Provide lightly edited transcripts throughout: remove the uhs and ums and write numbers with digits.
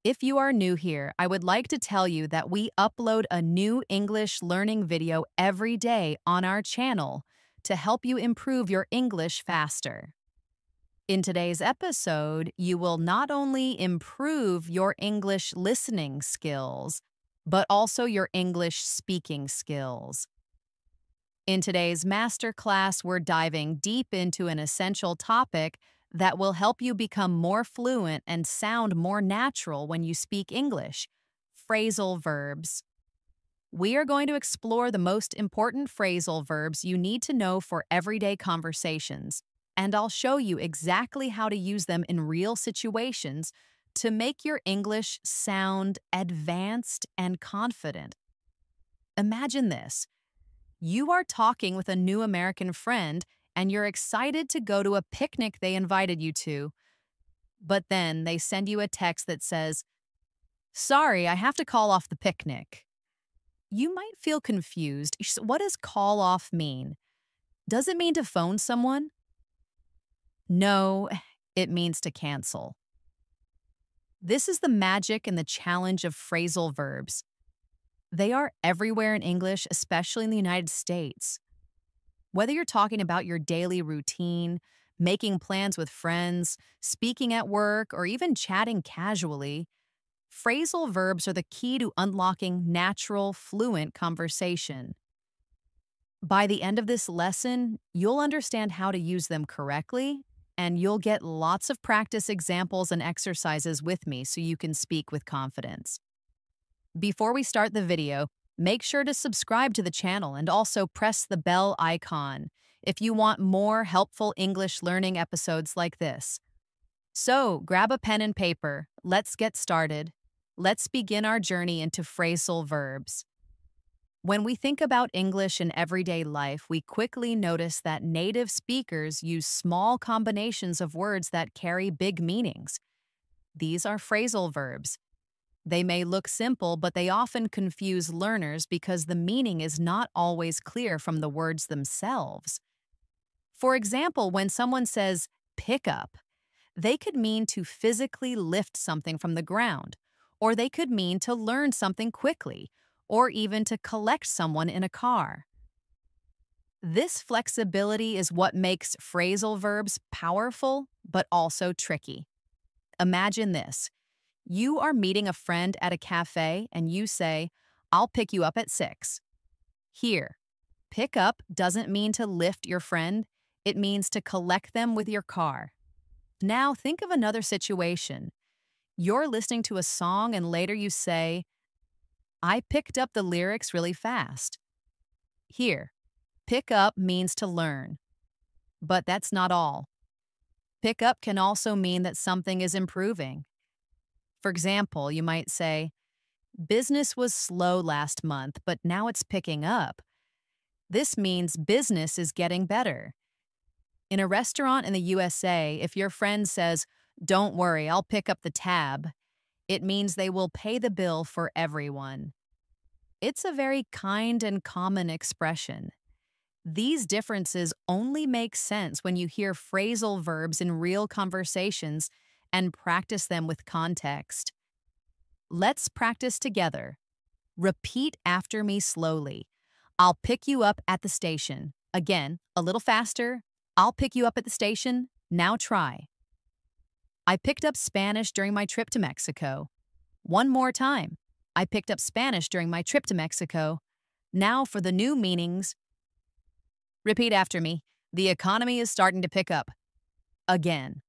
If you are new here, I would like to tell you that we upload a new English learning video every day on our channel to help you improve your English faster. In today's episode, you will not only improve your English listening skills, but also your English speaking skills. In today's masterclass, we're diving deep into an essential topic that will help you become more fluent and sound more natural when you speak English: phrasal verbs. We are going to explore the most important phrasal verbs you need to know for everyday conversations, and I'll show you exactly how to use them in real situations to make your English sound advanced and confident. Imagine this. You are talking with a new American friend and you're excited to go to a picnic they invited you to, but then they send you a text that says, "Sorry, I have to call off the picnic." You might feel confused. What does call off mean? Does it mean to phone someone? No, it means to cancel. This is the magic and the challenge of phrasal verbs. They are everywhere in English, especially in the United States. Whether you're talking about your daily routine, making plans with friends, speaking at work, or even chatting casually, phrasal verbs are the key to unlocking natural, fluent conversation. By the end of this lesson, you'll understand how to use them correctly, and you'll get lots of practice examples and exercises with me so you can speak with confidence. Before we start the video, make sure to subscribe to the channel and also press the bell icon if you want more helpful English learning episodes like this. So, grab a pen and paper. Let's get started. Let's begin our journey into phrasal verbs. When we think about English in everyday life, we quickly notice that native speakers use small combinations of words that carry big meanings. These are phrasal verbs. They may look simple, but they often confuse learners because the meaning is not always clear from the words themselves. For example, when someone says pick up, they could mean to physically lift something from the ground, or they could mean to learn something quickly, or even to collect someone in a car. This flexibility is what makes phrasal verbs powerful, but also tricky. Imagine this. You are meeting a friend at a cafe and you say, "I'll pick you up at 6. Here, pick up doesn't mean to lift your friend, it means to collect them with your car. Now think of another situation. You're listening to a song and later you say, "I picked up the lyrics really fast." Here, pick up means to learn. But that's not all. Pick up can also mean that something is improving. For example, you might say, "Business was slow last month, but now it's picking up." This means business is getting better. In a restaurant in the USA, if your friend says, "Don't worry, I'll pick up the tab," it means they will pay the bill for everyone. It's a very kind and common expression. These differences only make sense when you hear phrasal verbs in real conversations and practice them with context. Let's practice together. Repeat after me slowly. "I'll pick you up at the station." Again, a little faster. "I'll pick you up at the station." Now try. "I picked up Spanish during my trip to Mexico." One more time. "I picked up Spanish during my trip to Mexico." Now for the new meanings. Repeat after me. "The economy is starting to pick up." Again.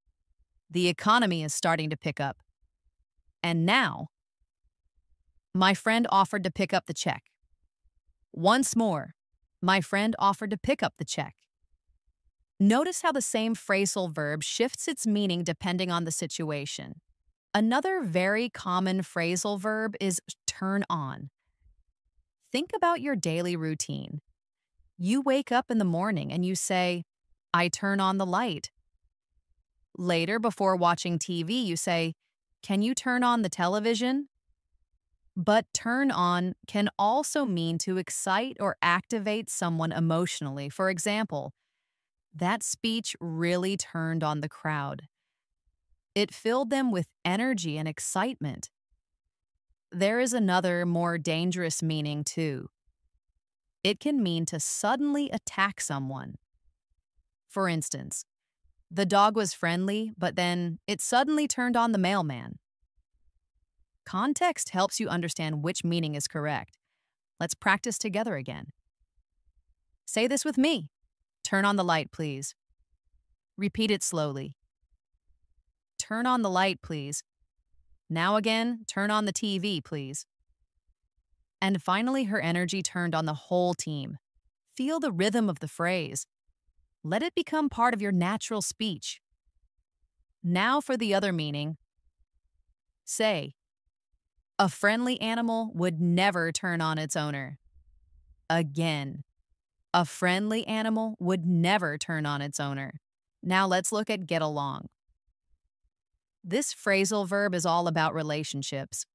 "The economy is starting to pick up." And now, "My friend offered to pick up the check." Once more, "My friend offered to pick up the check." Notice how the same phrasal verb shifts its meaning depending on the situation. Another very common phrasal verb is turn on. Think about your daily routine. You wake up in the morning and you say, "I turn on the light." Later, before watching TV, you say, "Can you turn on the television?" But turn on can also mean to excite or activate someone emotionally. For example, that speech really turned on the crowd. It filled them with energy and excitement. There is another, more dangerous meaning too. It can mean to suddenly attack someone. For instance, the dog was friendly, but then it suddenly turned on the mailman. Context helps you understand which meaning is correct. Let's practice together again. Say this with me. Turn on the light, please. Repeat it slowly. Turn on the light, please. Now again, turn on the TV, please. And finally, her energy turned on the whole team. Feel the rhythm of the phrase. Let it become part of your natural speech. Now for the other meaning. Say, a friendly animal would never turn on its owner. Again, a friendly animal would never turn on its owner. Now let's look at get along. This phrasal verb is all about relationships.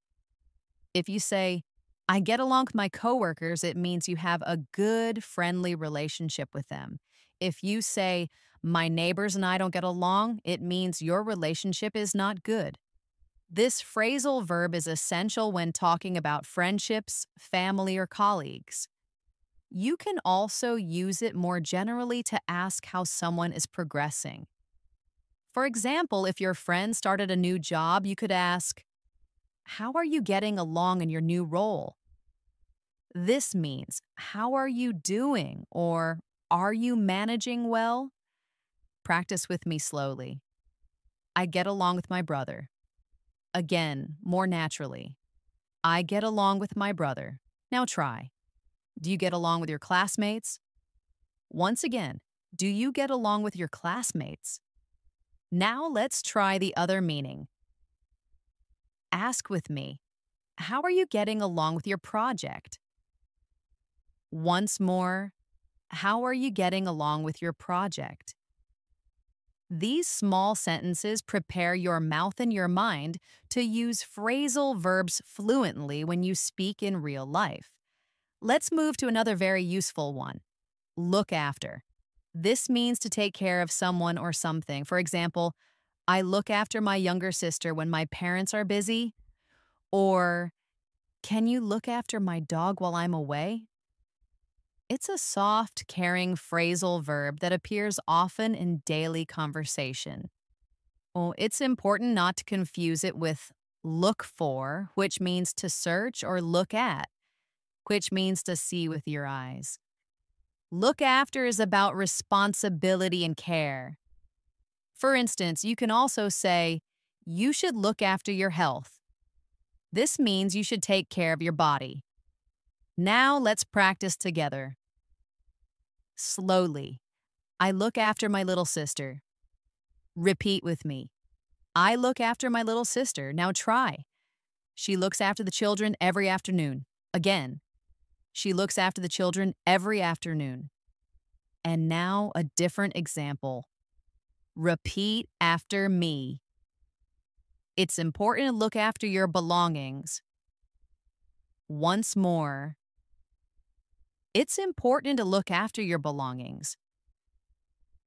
If you say, I get along with my coworkers, it means you have a good, friendly relationship with them. If you say, my neighbors and I don't get along, it means your relationship is not good. This phrasal verb is essential when talking about friendships, family, or colleagues. You can also use it more generally to ask how someone is progressing. For example, if your friend started a new job, you could ask, how are you getting along in your new role? This means, how are you doing? Or, are you managing well? Practice with me slowly. I get along with my brother. Again, more naturally. I get along with my brother. Now try. Do you get along with your classmates? Once again, do you get along with your classmates? Now let's try the other meaning. Ask with me, how are you getting along with your project? Once more, how are you getting along with your project? These small sentences prepare your mouth and your mind to use phrasal verbs fluently when you speak in real life. Let's move to another very useful one. Look after. This means to take care of someone or something. For example, I look after my younger sister when my parents are busy. Or, can you look after my dog while I'm away? It's a soft, caring phrasal verb that appears often in daily conversation. Well, it's important not to confuse it with look for, which means to search, or look at, which means to see with your eyes. Look after is about responsibility and care. For instance, you can also say, you should look after your health. This means you should take care of your body. Now let's practice together. Slowly. I look after my little sister. Repeat with me. I look after my little sister. Now try. She looks after the children every afternoon. Again. She looks after the children every afternoon. And now a different example. Repeat after me. It's important to look after your belongings. Once more. It's important to look after your belongings.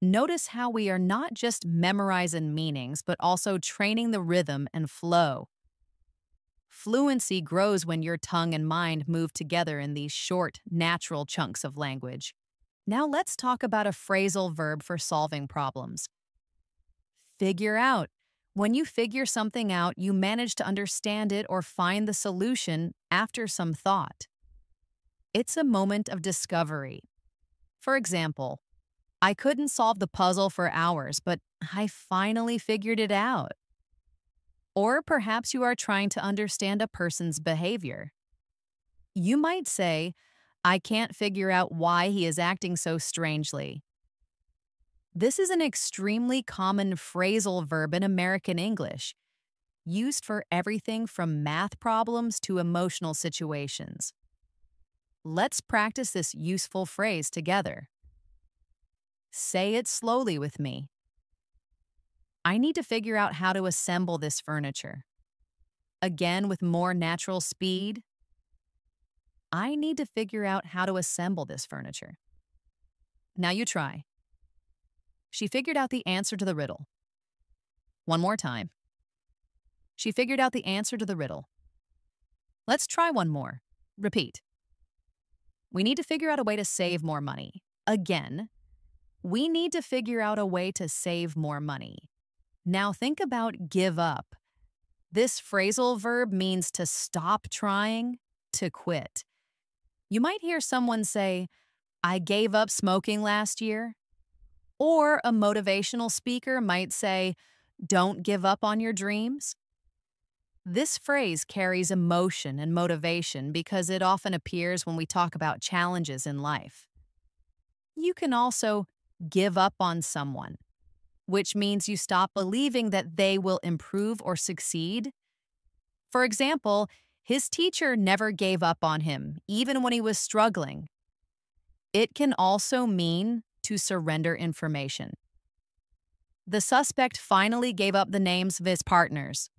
Notice how we are not just memorizing meanings, but also training the rhythm and flow. Fluency grows when your tongue and mind move together in these short, natural chunks of language. Now let's talk about a phrasal verb for solving problems. Figure out. When you figure something out, you manage to understand it or find the solution after some thought. It's a moment of discovery. For example, I couldn't solve the puzzle for hours, but I finally figured it out. Or perhaps you are trying to understand a person's behavior. You might say, I can't figure out why he is acting so strangely. This is an extremely common phrasal verb in American English, used for everything from math problems to emotional situations. Let's practice this useful phrase together. Say it slowly with me. I need to figure out how to assemble this furniture. Again, with more natural speed. I need to figure out how to assemble this furniture. Now you try. She figured out the answer to the riddle. One more time. She figured out the answer to the riddle. Let's try one more. Repeat. We need to figure out a way to save more money. Again, we need to figure out a way to save more money. Now think about give up. This phrasal verb means to stop trying, to quit. You might hear someone say, I gave up smoking last year. Or a motivational speaker might say, don't give up on your dreams. This phrase carries emotion and motivation because it often appears when we talk about challenges in life. You can also give up on someone, which means you stop believing that they will improve or succeed. For example, his teacher never gave up on him, even when he was struggling. It can also mean to surrender information. The suspect finally gave up the names of his partners.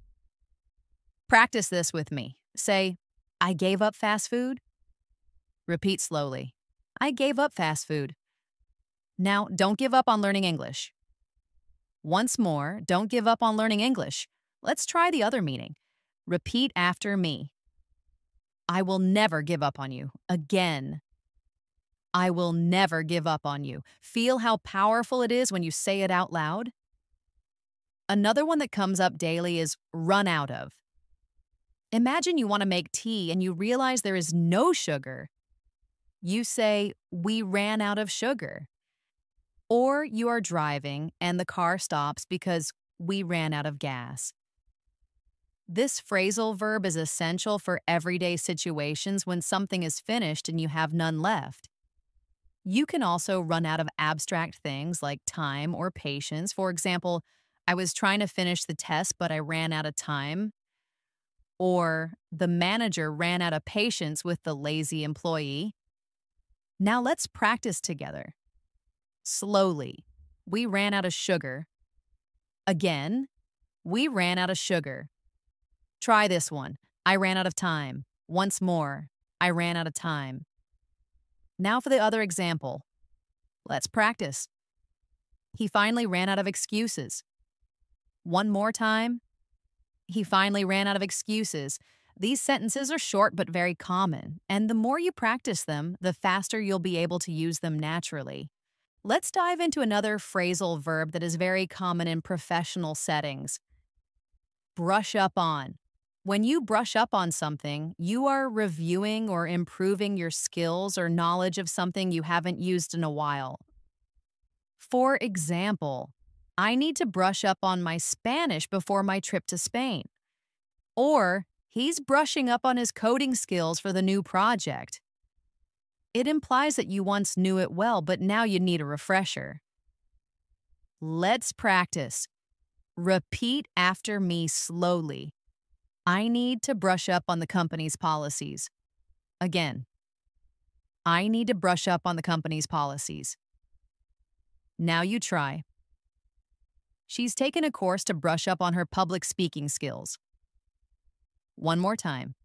Practice this with me. Say, I gave up fast food. Repeat slowly. I gave up fast food. Now, don't give up on learning English. Once more, don't give up on learning English. Let's try the other meaning. Repeat after me. I will never give up on you. Again. I will never give up on you. Feel how powerful it is when you say it out loud? Another one that comes up daily is run out of. Imagine you want to make tea and you realize there is no sugar. You say, we ran out of sugar. Or you are driving and the car stops because we ran out of gas. This phrasal verb is essential for everyday situations when something is finished and you have none left. You can also run out of abstract things like time or patience. For example, I was trying to finish the test, but I ran out of time. Or the manager ran out of patience with the lazy employee. Now let's practice together. Slowly. We ran out of sugar. Again, we ran out of sugar. Try this one. I ran out of time. Once more. I ran out of time. Now for the other example. Let's practice. He finally ran out of excuses. One more time. He finally ran out of excuses. These sentences are short but very common, and the more you practice them, the faster you'll be able to use them naturally. Let's dive into another phrasal verb that is very common in professional settings. Brush up on. When you brush up on something, you are reviewing or improving your skills or knowledge of something you haven't used in a while. For example, I need to brush up on my Spanish before my trip to Spain. Or, he's brushing up on his coding skills for the new project. It implies that you once knew it well, but now you need a refresher. Let's practice. Repeat after me slowly. I need to brush up on the company's policies. Again. I need to brush up on the company's policies. Now you try. She's taken a course to brush up on her public speaking skills. One more time.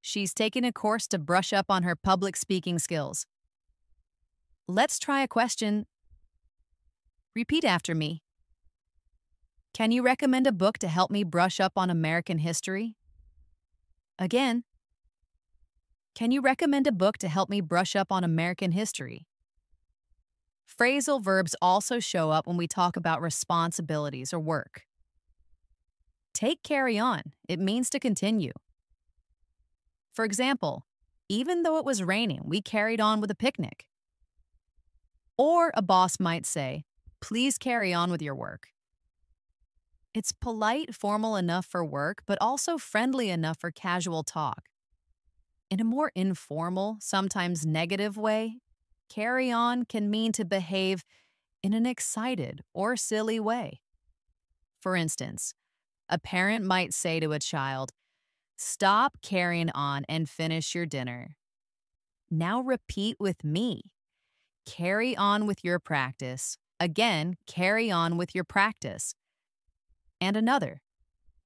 She's taken a course to brush up on her public speaking skills. Let's try a question. Repeat after me. Can you recommend a book to help me brush up on American history? Again. Can you recommend a book to help me brush up on American history? Phrasal verbs also show up when we talk about responsibilities or work. Take carry on. It means to continue. For example, even though it was raining, we carried on with a picnic. Or a boss might say, please carry on with your work. It's polite, formal enough for work, but also friendly enough for casual talk. In a more informal, sometimes negative way, carry on can mean to behave in an excited or silly way. For instance, a parent might say to a child, stop carrying on and finish your dinner. Now repeat with me. Carry on with your practice. Again, carry on with your practice. And another.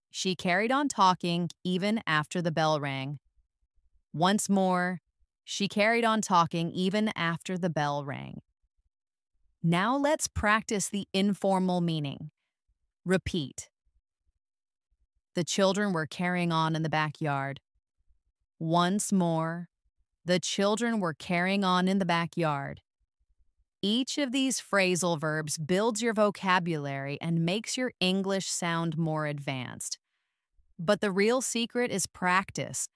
She carried on talking even after the bell rang. Once more. She carried on talking even after the bell rang. Now let's practice the informal meaning. Repeat. The children were carrying on in the backyard. Once more, the children were carrying on in the backyard. Each of these phrasal verbs builds your vocabulary and makes your English sound more advanced. But the real secret is practice.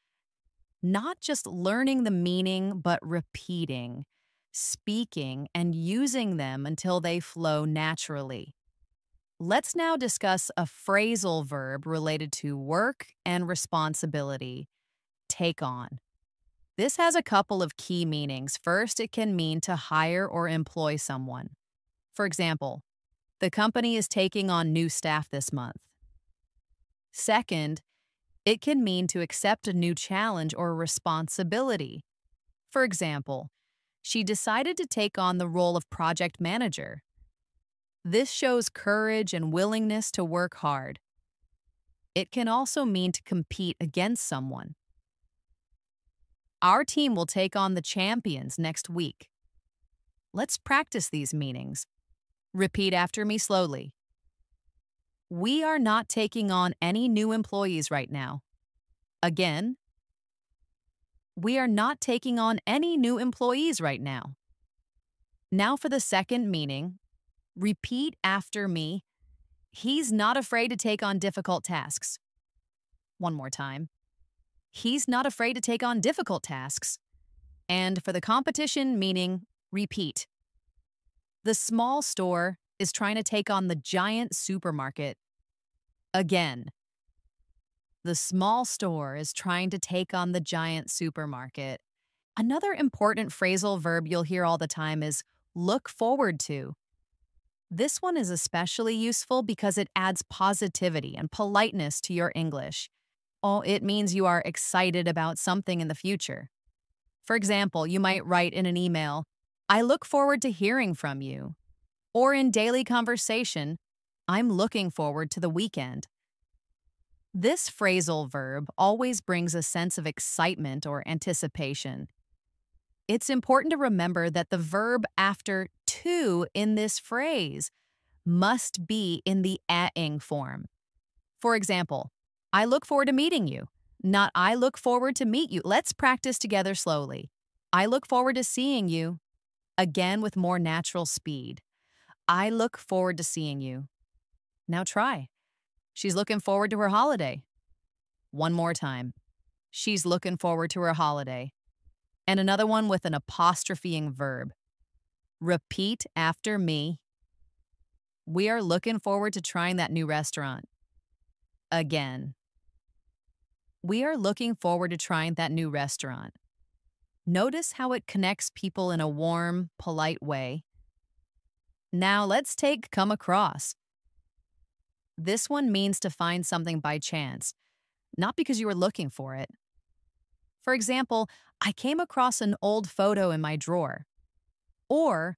Not just learning the meaning, but repeating, speaking, and using them until they flow naturally. Let's now discuss a phrasal verb related to work and responsibility. Take on. This has a couple of key meanings. First, it can mean to hire or employ someone. For example, the company is taking on new staff this month. Second, it can mean to accept a new challenge or responsibility. For example, she decided to take on the role of project manager. This shows courage and willingness to work hard. It can also mean to compete against someone. Our team will take on the champions next week. Let's practice these meanings. Repeat after me slowly. We are not taking on any new employees right now. Again, we are not taking on any new employees right now. Now for the second meaning. Repeat after me. He's not afraid to take on difficult tasks. One more time. He's not afraid to take on difficult tasks. And for the competition meaning, repeat. The small store is trying to take on the giant supermarket. Again. The small store is trying to take on the giant supermarket. Another important phrasal verb you'll hear all the time is look forward to. This one is especially useful because it adds positivity and politeness to your English. Oh, it means you are excited about something in the future. For example, you might write in an email, I look forward to hearing from you. Or in daily conversation, I'm looking forward to the weekend. This phrasal verb always brings a sense of excitement or anticipation. It's important to remember that the verb after to in this phrase must be in the ing form. For example, I look forward to meeting you, not I look forward to meet you. Let's practice together slowly. I look forward to seeing you, again with more natural speed. I look forward to seeing you. Now try. She's looking forward to her holiday. One more time. She's looking forward to her holiday. And another one with an apostropheing verb. Repeat after me. We are looking forward to trying that new restaurant. Again. We are looking forward to trying that new restaurant. Notice how it connects people in a warm, polite way. Now let's take come across. This one means to find something by chance, not because you were looking for it. For example, I came across an old photo in my drawer. Or,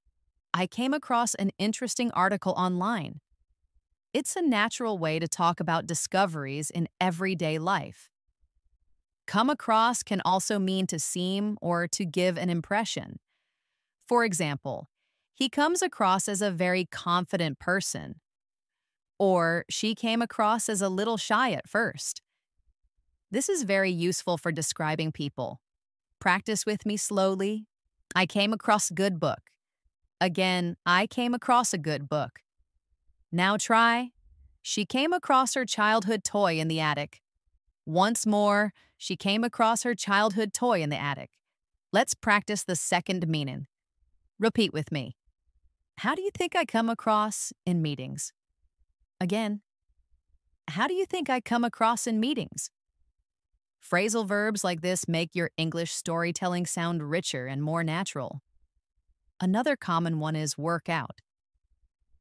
I came across an interesting article online. It's a natural way to talk about discoveries in everyday life. Come across can also mean to seem or to give an impression. For example, he comes across as a very confident person. Or, she came across as a little shy at first. This is very useful for describing people. Practice with me slowly. I came across a good book. Again, I came across a good book. Now try. She came across her childhood toy in the attic. Once more, she came across her childhood toy in the attic. Let's practice the second meaning. Repeat with me. How do you think I come across in meetings? Again, how do you think I come across in meetings? Phrasal verbs like this make your English storytelling sound richer and more natural. Another common one is work out.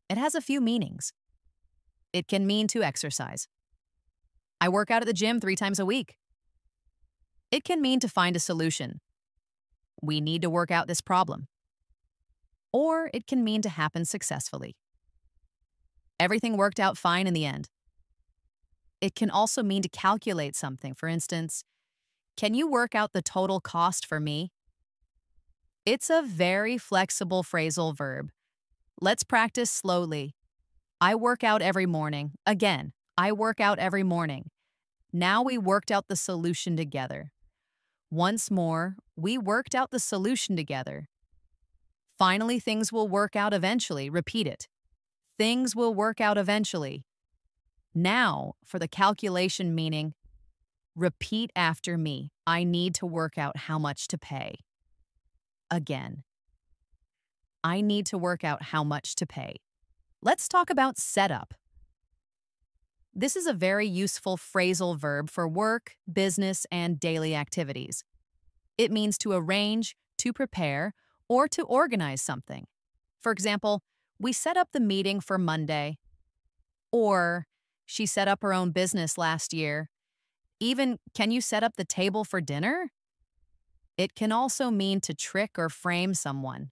It has a few meanings. It can mean to exercise. I work out at the gym 3 times a week. It can mean to find a solution. We need to work out this problem. Or it can mean to happen successfully. Everything worked out fine in the end. It can also mean to calculate something. For instance, can you work out the total cost for me? It's a very flexible phrasal verb. Let's practice slowly. I work out every morning. Again, I work out every morning. Now we worked out the solution together. Once more, we worked out the solution together. Finally, things will work out eventually. Repeat it. Things will work out eventually. Now, for the calculation meaning, repeat after me. I need to work out how much to pay. Again, I need to work out how much to pay. Let's talk about setup. This is a very useful phrasal verb for work, business, and daily activities. It means to arrange, to prepare, or to organize something. For example, we set up the meeting for Monday, or she set up her own business last year. Even, can you set up the table for dinner? It can also mean to trick or frame someone.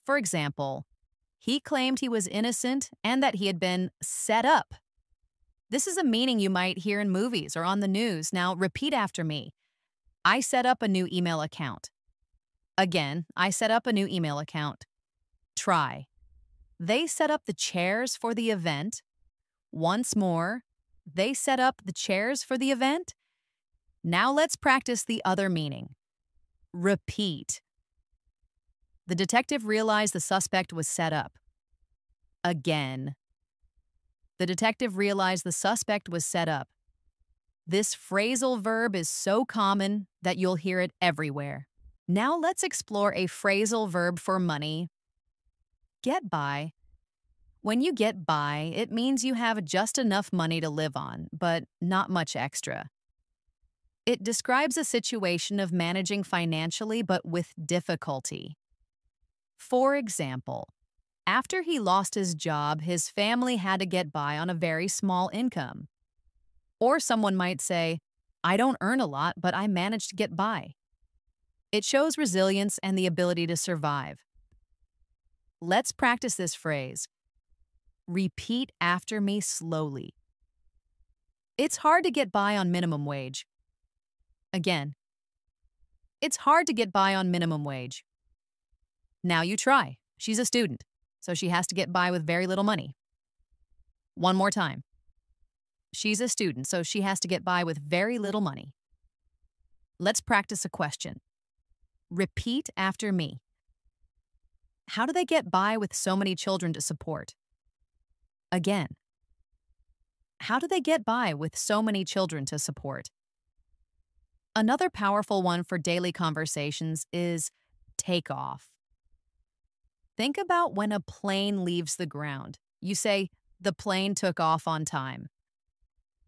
For example, he claimed he was innocent and that he had been set up. This is a meaning you might hear in movies or on the news. Now, repeat after me. I set up a new email account. Again, I set up a new email account. Try. They set up the chairs for the event. Once more, they set up the chairs for the event. Now let's practice the other meaning. Repeat. The detective realized the suspect was set up. Again. The detective realized the suspect was set up. This phrasal verb is so common that you'll hear it everywhere. Now let's explore a phrasal verb for money. Get by. When you get by, it means you have just enough money to live on, but not much extra. It describes a situation of managing financially but with difficulty. For example, after he lost his job, his family had to get by on a very small income. Or someone might say, I don't earn a lot, but I managed to get by. It shows resilience and the ability to survive. Let's practice this phrase. Repeat after me slowly. It's hard to get by on minimum wage. Again. It's hard to get by on minimum wage. Now you try. She's a student, so she has to get by with very little money. One more time. She's a student, so she has to get by with very little money. Let's practice a question. Repeat after me. How do they get by with so many children to support? Again. How do they get by with so many children to support? Another powerful one for daily conversations is take off. Think about when a plane leaves the ground. You say, the plane took off on time.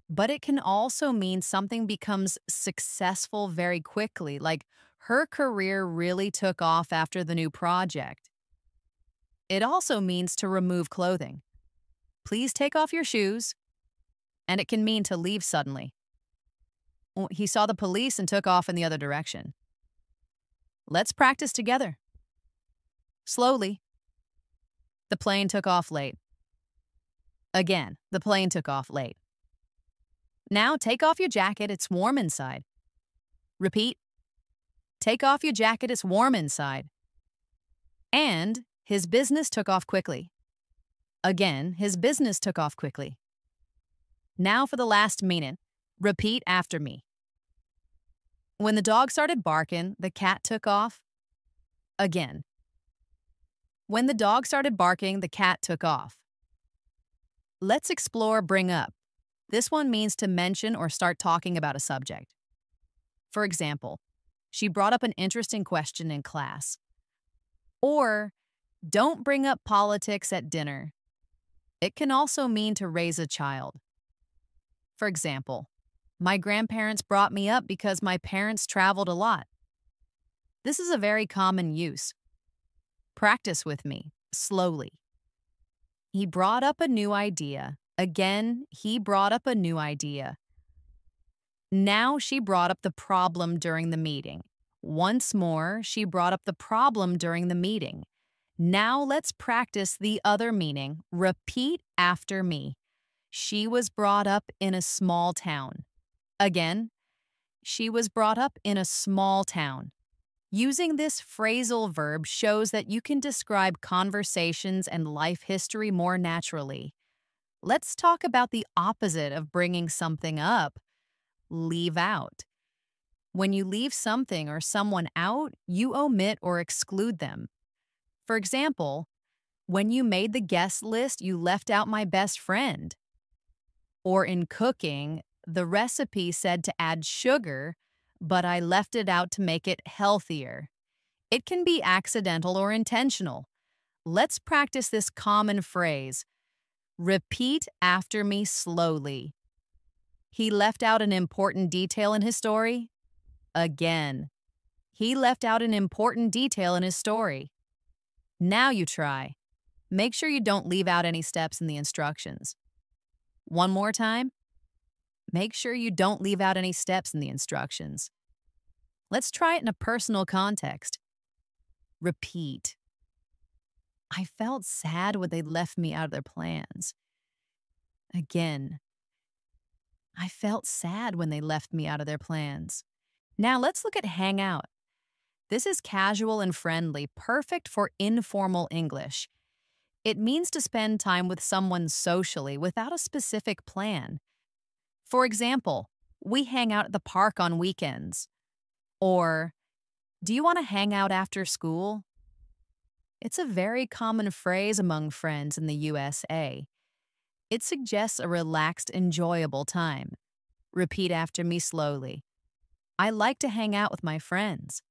But it can also mean something becomes successful very quickly, like her career really took off after the new project. It also means to remove clothing. Please take off your shoes. And it can mean to leave suddenly. He saw the police and took off in the other direction. Let's practice together. Slowly. The plane took off late. Again, the plane took off late. Now take off your jacket, it's warm inside. Repeat. Take off your jacket, it's warm inside. And his business took off quickly. Again, his business took off quickly. Now for the last meaning. Repeat after me. When the dog started barking, the cat took off. Again. When the dog started barking, the cat took off. Let's explore bring up. This one means to mention or start talking about a subject. For example, she brought up an interesting question in class. Or, don't bring up politics at dinner. It can also mean to raise a child. For example, my grandparents brought me up because my parents traveled a lot. This is a very common use. Practice with me, slowly. He brought up a new idea. Again, he brought up a new idea. Now she brought up the problem during the meeting. Once more, she brought up the problem during the meeting. Now let's practice the other meaning. Repeat after me. She was brought up in a small town. Again, she was brought up in a small town. Using this phrasal verb shows that you can describe conversations and life history more naturally. Let's talk about the opposite of bringing something up. Leave out. When you leave something or someone out, you omit or exclude them. For example, when you made the guest list, you left out my best friend. Or in cooking, the recipe said to add sugar, but I left it out to make it healthier. It can be accidental or intentional. Let's practice this common phrase. Repeat after me slowly. He left out an important detail in his story. Again. He left out an important detail in his story. Now you try. Make sure you don't leave out any steps in the instructions. One more time. Make sure you don't leave out any steps in the instructions. Let's try it in a personal context. Repeat. I felt sad when they left me out of their plans. Again. I felt sad when they left me out of their plans. Now let's look at hang out. This is casual and friendly, perfect for informal English. It means to spend time with someone socially without a specific plan. For example, we hang out at the park on weekends. Or, do you want to hang out after school? It's a very common phrase among friends in the USA. It suggests a relaxed, enjoyable time. Repeat after me slowly. I like to hang out with my friends.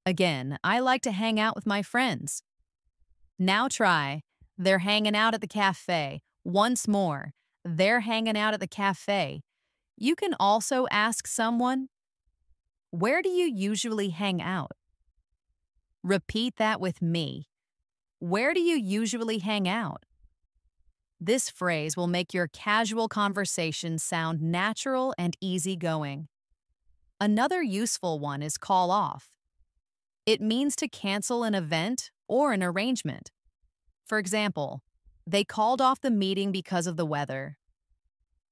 Again, I like to hang out with my friends. Now try. They're hanging out at the cafe. Once more. They're hanging out at the cafe. You can also ask someone, where do you usually hang out? Repeat that with me. Where do you usually hang out? This phrase will make your casual conversation sound natural and easygoing. Another useful one is call off. It means to cancel an event or an arrangement. For example, they called off the meeting because of the weather.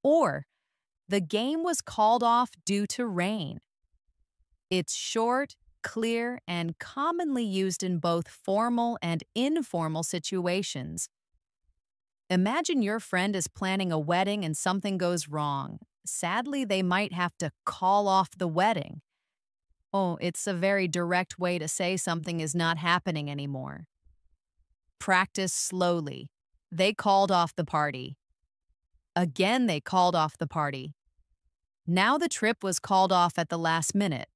Or, the game was called off due to rain. It's short, clear, and commonly used in both formal and informal situations. Imagine your friend is planning a wedding and something goes wrong. Sadly, they might have to call off the wedding. Oh, it's a very direct way to say something is not happening anymore. Practice slowly. They called off the party. Again, they called off the party. Now the trip was called off at the last minute.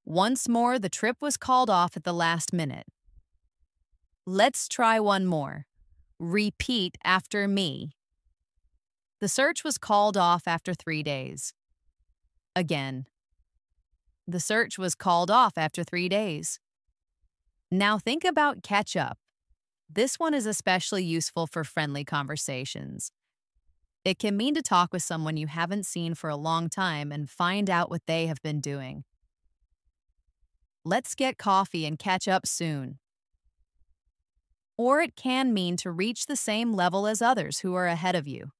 Once more, the trip was called off at the last minute. Let's try one more. Repeat after me. The search was called off after 3 days. Again. The search was called off after 3 days. Now think about catch up. This one is especially useful for friendly conversations. It can mean to talk with someone you haven't seen for a long time and find out what they have been doing. Let's get coffee and catch up soon. Or it can mean to reach the same level as others who are ahead of you.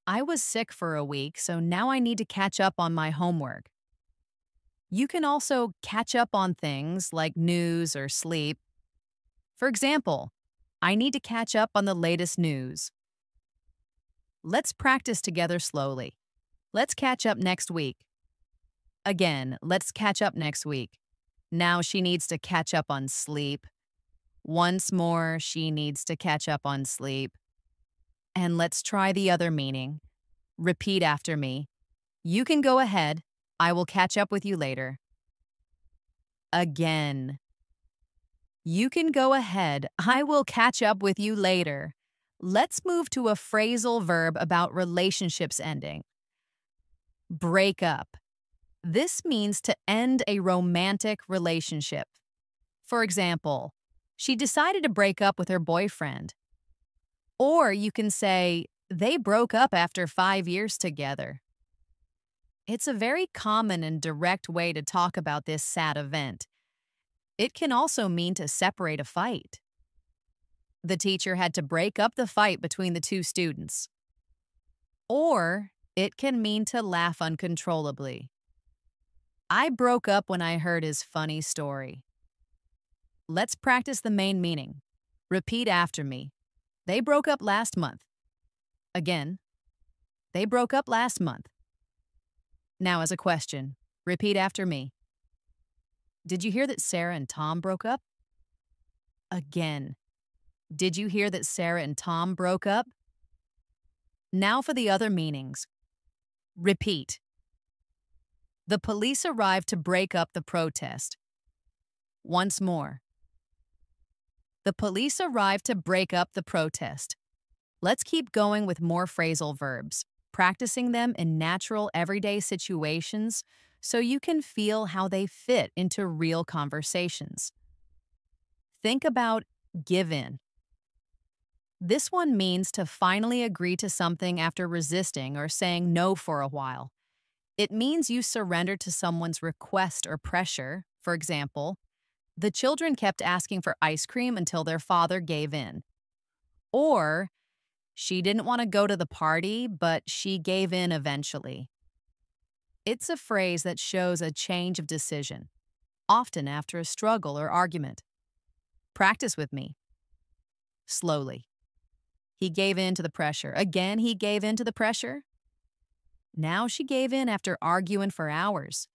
I was sick for a week, so now I need to catch up on my homework. You can also catch up on things like news or sleep. For example, I need to catch up on the latest news. Let's practice together slowly. Let's catch up next week. Again, let's catch up next week. Now she needs to catch up on sleep. Once more, she needs to catch up on sleep. And let's try the other meaning. Repeat after me. You can go ahead. I will catch up with you later. Again. You can go ahead. I will catch up with you later. Let's move to a phrasal verb about relationships ending. Break up. This means to end a romantic relationship. For example, she decided to break up with her boyfriend. Or you can say, they broke up after 5 years together. It's a very common and direct way to talk about this sad event. It can also mean to separate a fight. The teacher had to break up the fight between the two students. Or it can mean to laugh uncontrollably. I broke up when I heard his funny story. Let's practice the main meaning. Repeat after me. They broke up last month. Again. They broke up last month. Now, as a question, repeat after me. Did you hear that Sarah and Tom broke up? Again. Did you hear that Sarah and Tom broke up? Now for the other meanings. Repeat. The police arrived to break up the protest. Once more. The police arrived to break up the protest. Let's keep going with more phrasal verbs, practicing them in natural everyday situations so you can feel how they fit into real conversations. Think about give in. This one means to finally agree to something after resisting or saying no for a while. It means you surrender to someone's request or pressure. For example, the children kept asking for ice cream until their father gave in. Or, she didn't want to go to the party, but she gave in eventually. It's a phrase that shows a change of decision, often after a struggle or argument. Practice with me. Slowly. He gave in to the pressure. Again, he gave in to the pressure. Now she gave in after arguing for hours.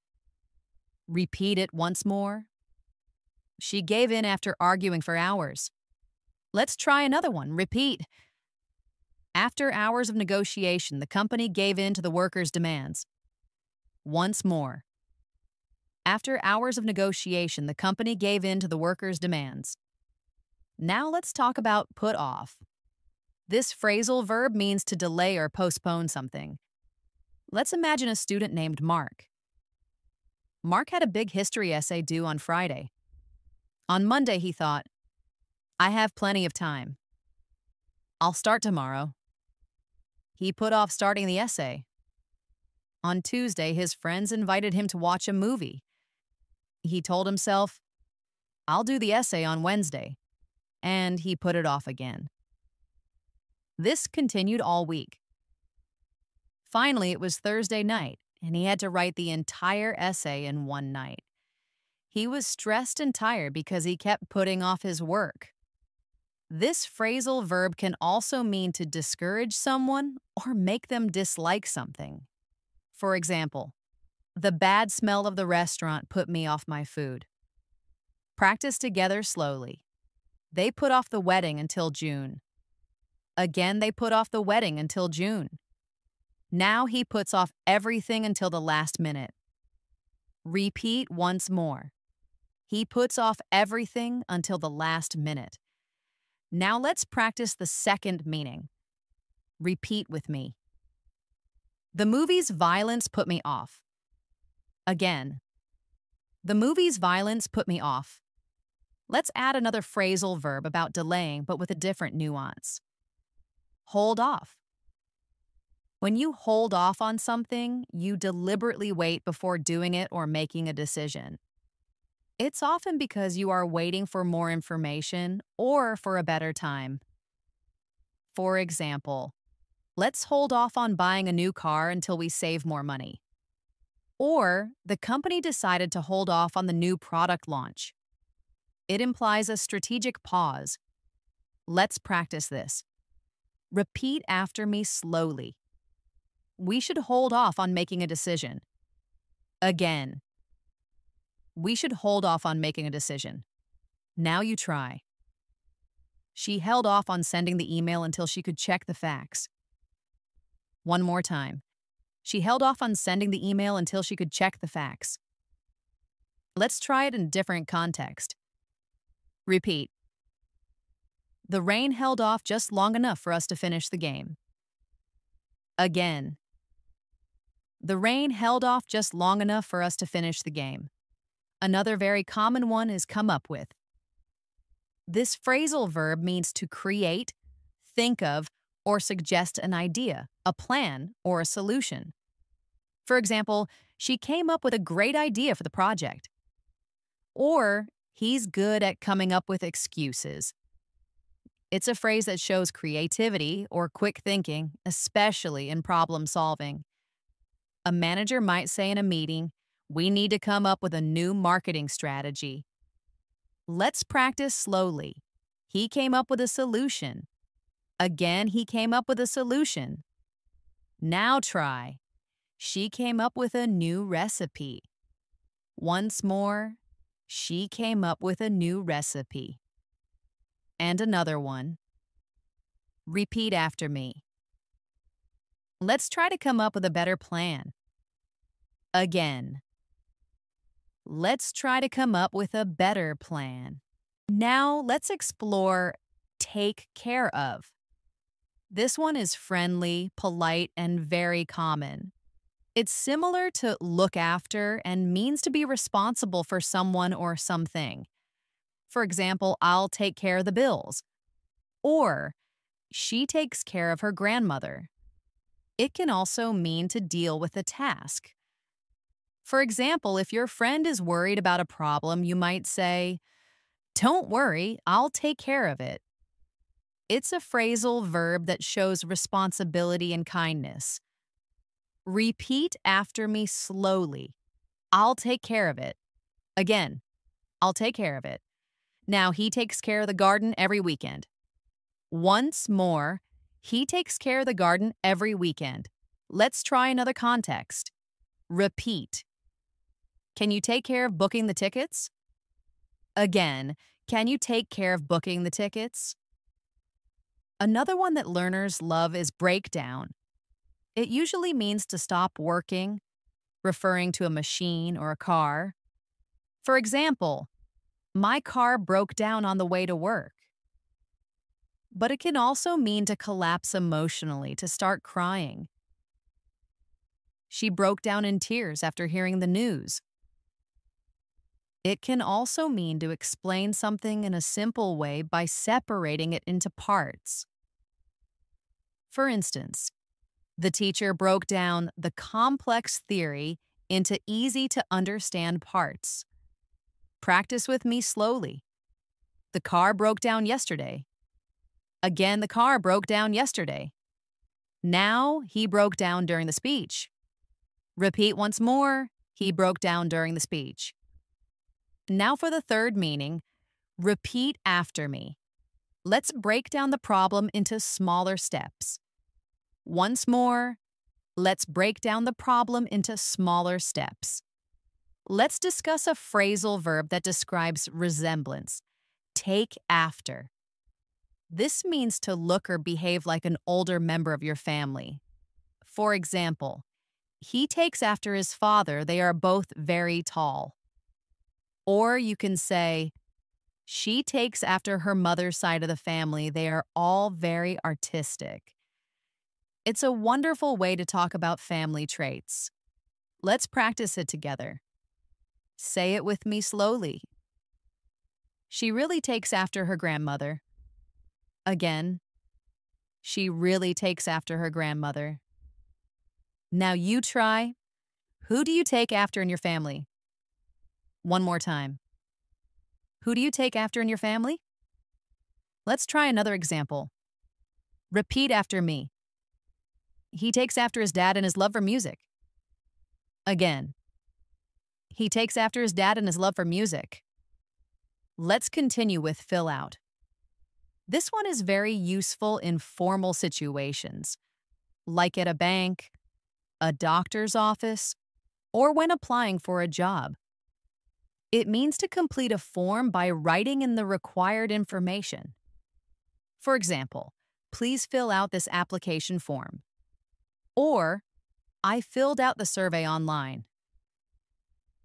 Repeat it once more. She gave in after arguing for hours. Let's try another one. Repeat. After hours of negotiation, the company gave in to the workers' demands. Once more. After hours of negotiation, the company gave in to the workers' demands. Now let's talk about put off. This phrasal verb means to delay or postpone something. Let's imagine a student named Mark. Mark had a big history essay due on Friday. On Monday, he thought, I have plenty of time. I'll start tomorrow. He put off starting the essay. On Tuesday, his friends invited him to watch a movie. He told himself, I'll do the essay on Wednesday, and he put it off again. This continued all week. Finally, it was Thursday night, and he had to write the entire essay in one night. He was stressed and tired because he kept putting off his work. This phrasal verb can also mean to discourage someone or make them dislike something. For example, the bad smell of the restaurant put me off my food. Practice together slowly. They put off the wedding until June. Again, they put off the wedding until June. Now he puts off everything until the last minute. Repeat once more. He puts off everything until the last minute. Now let's practice the second meaning. Repeat with me. The movie's violence put me off. Again. The movie's violence put me off. Let's add another phrasal verb about delaying, but with a different nuance. Hold off. When you hold off on something, you deliberately wait before doing it or making a decision. It's often because you are waiting for more information or for a better time. For example, let's hold off on buying a new car until we save more money. Or, the company decided to hold off on the new product launch. It implies a strategic pause. Let's practice this. Repeat after me slowly. We should hold off on making a decision. Again. We should hold off on making a decision. Now you try. She held off on sending the email until she could check the facts. One more time. She held off on sending the email until she could check the facts. Let's try it in a different context. Repeat. The rain held off just long enough for us to finish the game. Again. The rain held off just long enough for us to finish the game. Another very common one is come up with. This phrasal verb means to create, think of, or suggest an idea, a plan, or a solution. For example, she came up with a great idea for the project. Or, he's good at coming up with excuses. It's a phrase that shows creativity or quick thinking, especially in problem solving. A manager might say in a meeting, we need to come up with a new marketing strategy. Let's practice slowly. He came up with a solution. Again, he came up with a solution. Now try. She came up with a new recipe. Once more, she came up with a new recipe. And another one. Repeat after me. Let's try to come up with a better plan. Again. Let's try to come up with a better plan. Now let's explore take care of. This one is friendly, polite, and very common. It's similar to look after and means to be responsible for someone or something. For example, I'll take care of the bills. Or, she takes care of her grandmother. It can also mean to deal with a task. For example, if your friend is worried about a problem, you might say, "Don't worry, I'll take care of it." It's a phrasal verb that shows responsibility and kindness. Repeat after me slowly. I'll take care of it. Again, I'll take care of it. Now, he takes care of the garden every weekend. Once more, he takes care of the garden every weekend. Let's try another context. Repeat. Can you take care of booking the tickets? Again, can you take care of booking the tickets? Another one that learners love is breakdown. It usually means to stop working, referring to a machine or a car. For example, my car broke down on the way to work. But it can also mean to collapse emotionally, to start crying. She broke down in tears after hearing the news. It can also mean to explain something in a simple way by separating it into parts. For instance, the teacher broke down the complex theory into easy-to-understand parts. Practice with me slowly. The car broke down yesterday. Again, the car broke down yesterday. Now, he broke down during the speech. Repeat once more. He broke down during the speech. Now for the third meaning, repeat after me. Let's break down the problem into smaller steps. Once more, let's break down the problem into smaller steps. Let's discuss a phrasal verb that describes resemblance. Take after. This means to look or behave like an older member of your family. For example, he takes after his father. They are both very tall. Or you can say, she takes after her mother's side of the family. They are all very artistic. It's a wonderful way to talk about family traits. Let's practice it together. Say it with me slowly. She really takes after her grandmother. Again, she really takes after her grandmother. Now you try. Who do you take after in your family? One more time. Who do you take after in your family? Let's try another example. Repeat after me. He takes after his dad and his love for music. Again. He takes after his dad and his love for music. Let's continue with fill out. This one is very useful in formal situations, like at a bank, a doctor's office, or when applying for a job. It means to complete a form by writing in the required information. For example, please fill out this application form. Or, I filled out the survey online.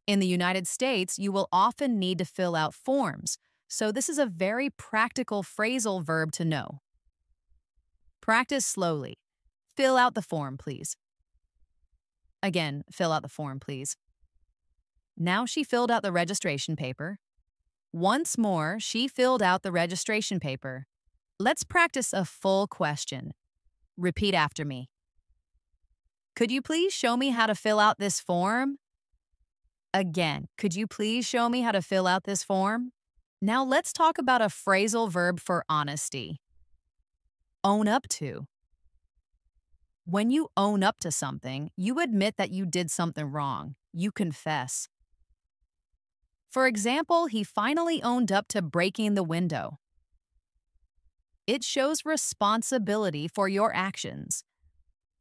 In the United States, you will often need to fill out forms, so this is a very practical phrasal verb to know. Practice slowly. Fill out the form, please. Again, fill out the form, please. Now she filled out the registration paper. Once more, she filled out the registration paper. Let's practice a full question. Repeat after me. Could you please show me how to fill out this form? Again, could you please show me how to fill out this form? Now let's talk about a phrasal verb for honesty. Own up to. When you own up to something, you admit that you did something wrong. You confess. For example, he finally owned up to breaking the window. It shows responsibility for your actions.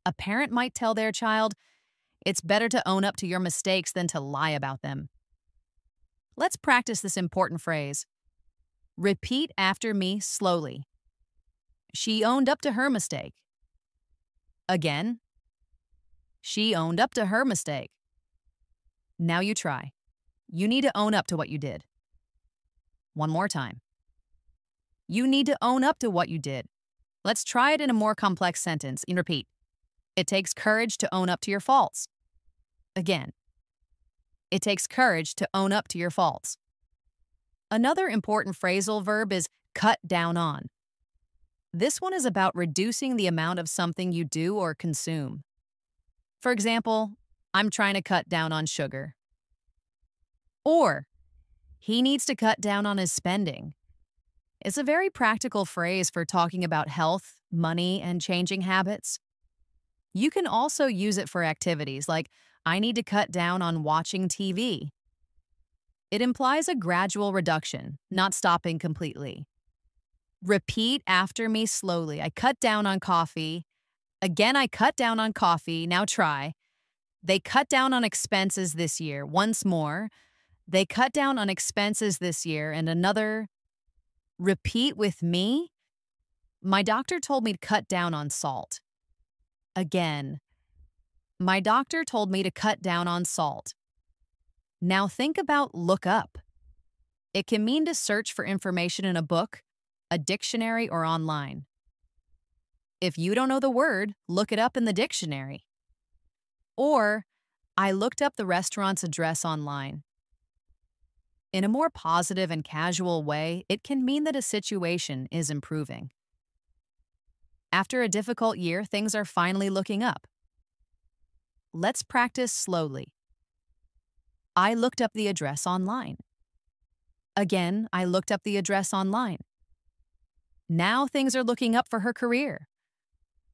A parent might tell their child, It's better to own up to your mistakes than to lie about them. Let's practice this important phrase. Repeat after me slowly. She owned up to her mistake. Again. She owned up to her mistake. Now you try. You need to own up to what you did. One more time. You need to own up to what you did. Let's try it in a more complex sentence and repeat. It takes courage to own up to your faults. Again. It takes courage to own up to your faults. Another important phrasal verb is cut down on. This one is about reducing the amount of something you do or consume. For example, I'm trying to cut down on sugar. Or, he needs to cut down on his spending. It's a very practical phrase for talking about health, money, and changing habits. You can also use it for activities like, I need to cut down on watching TV. It implies a gradual reduction, not stopping completely. Repeat after me slowly. I cut down on coffee. Again, I cut down on coffee. Now try. They cut down on expenses this year. Once more. They cut down on expenses this year. And another. Repeat with me. My doctor told me to cut down on salt. Again. My doctor told me to cut down on salt. Now think about look up. It can mean to search for information in a book, a dictionary, or online. If you don't know the word, look it up in the dictionary. Or, I looked up the restaurant's address online. In a more positive and casual way, it can mean that a situation is improving. After a difficult year, things are finally looking up. Let's practice slowly. I looked up the address online. Again, I looked up the address online. Now things are looking up for her career.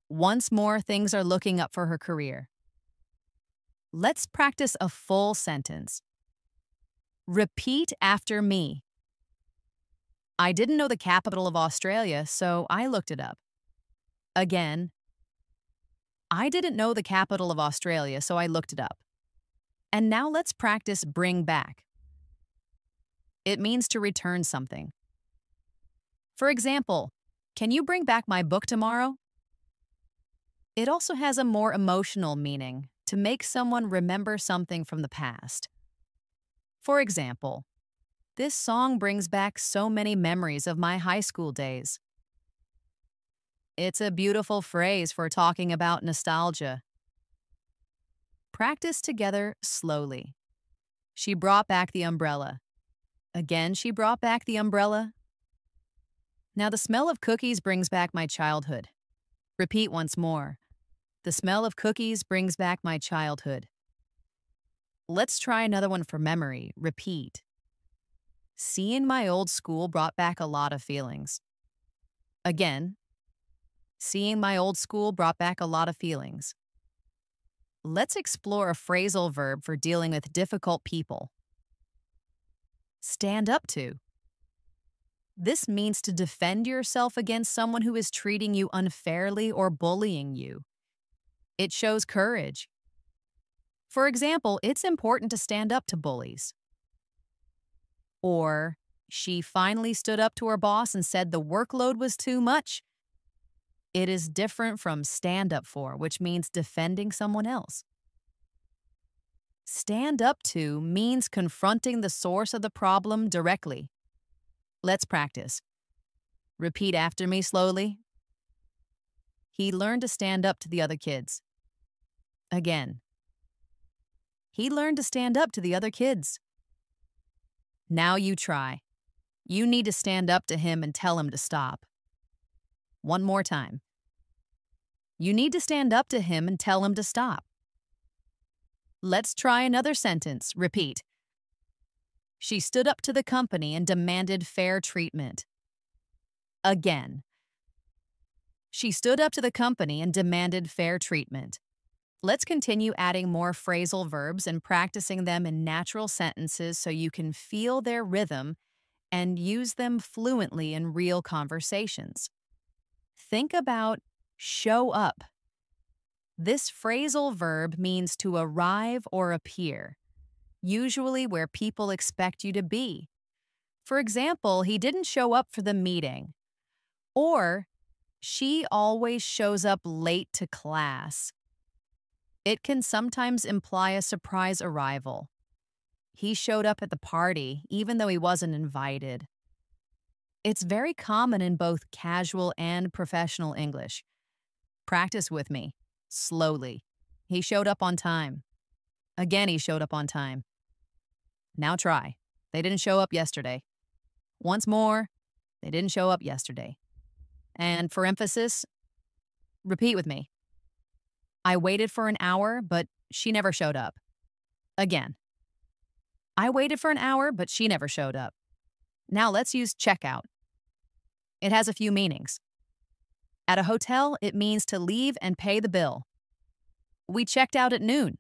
Once more, things are looking up for her career. Let's practice a full sentence. Repeat after me. I didn't know the capital of Australia, so I looked it up. Again. I didn't know the capital of Australia, so I looked it up. And now let's practice bring back. It means to return something. For example, can you bring back my book tomorrow? It also has a more emotional meaning, to make someone remember something from the past. For example, this song brings back so many memories of my high school days. It's a beautiful phrase for talking about nostalgia. Practice together slowly. She brought back the umbrella. Again, she brought back the umbrella. Now the smell of cookies brings back my childhood. Repeat once more. The smell of cookies brings back my childhood. Let's try another one for memory. Repeat. Seeing my old school brought back a lot of feelings. Again. Seeing my old school brought back a lot of feelings. Let's explore a phrasal verb for dealing with difficult people. Stand up to. This means to defend yourself against someone who is treating you unfairly or bullying you. It shows courage. For example, it's important to stand up to bullies. Or, she finally stood up to her boss and said the workload was too much. It is different from stand up for, which means defending someone else. Stand up to means confronting the source of the problem directly. Let's practice. Repeat after me slowly. He learned to stand up to the other kids. Again. He learned to stand up to the other kids. Now you try. You need to stand up to him and tell him to stop. One more time. You need to stand up to him and tell him to stop. Let's try another sentence. Repeat. She stood up to the company and demanded fair treatment. Again. She stood up to the company and demanded fair treatment. Let's continue adding more phrasal verbs and practicing them in natural sentences so you can feel their rhythm and use them fluently in real conversations. Think about show up. This phrasal verb means to arrive or appear, usually where people expect you to be. For example, he didn't show up for the meeting. Or, she always shows up late to class. It can sometimes imply a surprise arrival. He showed up at the party, even though he wasn't invited. It's very common in both casual and professional English. Practice with me, slowly. He showed up on time. Again, he showed up on time. Now try. They didn't show up yesterday. Once more, they didn't show up yesterday. And for emphasis, repeat with me. I waited for an hour, but she never showed up. Again. I waited for an hour, but she never showed up. Now let's use checkout. It has a few meanings. At a hotel, it means to leave and pay the bill. We checked out at noon.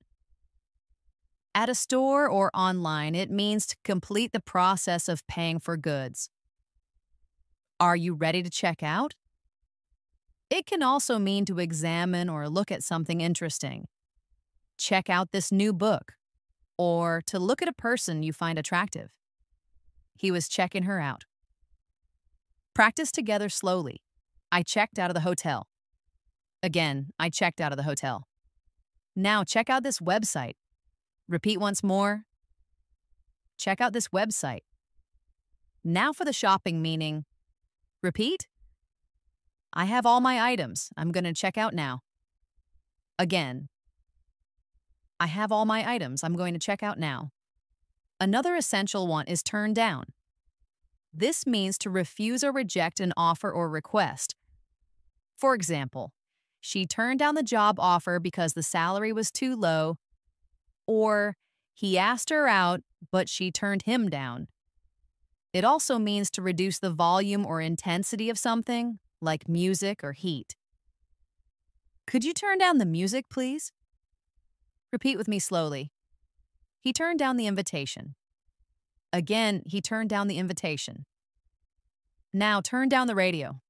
At a store or online, it means to complete the process of paying for goods. Are you ready to check out? It can also mean to examine or look at something interesting. Check out this new book, or to look at a person you find attractive. He was checking her out. Practice together slowly. I checked out of the hotel. Again, I checked out of the hotel. Now check out this website. Repeat once more. Check out this website. Now for the shopping meaning. Repeat. I have all my items. I'm going to check out now. Again. I have all my items. I'm going to check out now. Another essential one is turn down. This means to refuse or reject an offer or request. For example, she turned down the job offer because the salary was too low, or he asked her out, but she turned him down. It also means to reduce the volume or intensity of something, like music or heat. Could you turn down the music, please? Repeat with me slowly. He turned down the invitation. Again, he turned down the invitation. Now turn down the radio.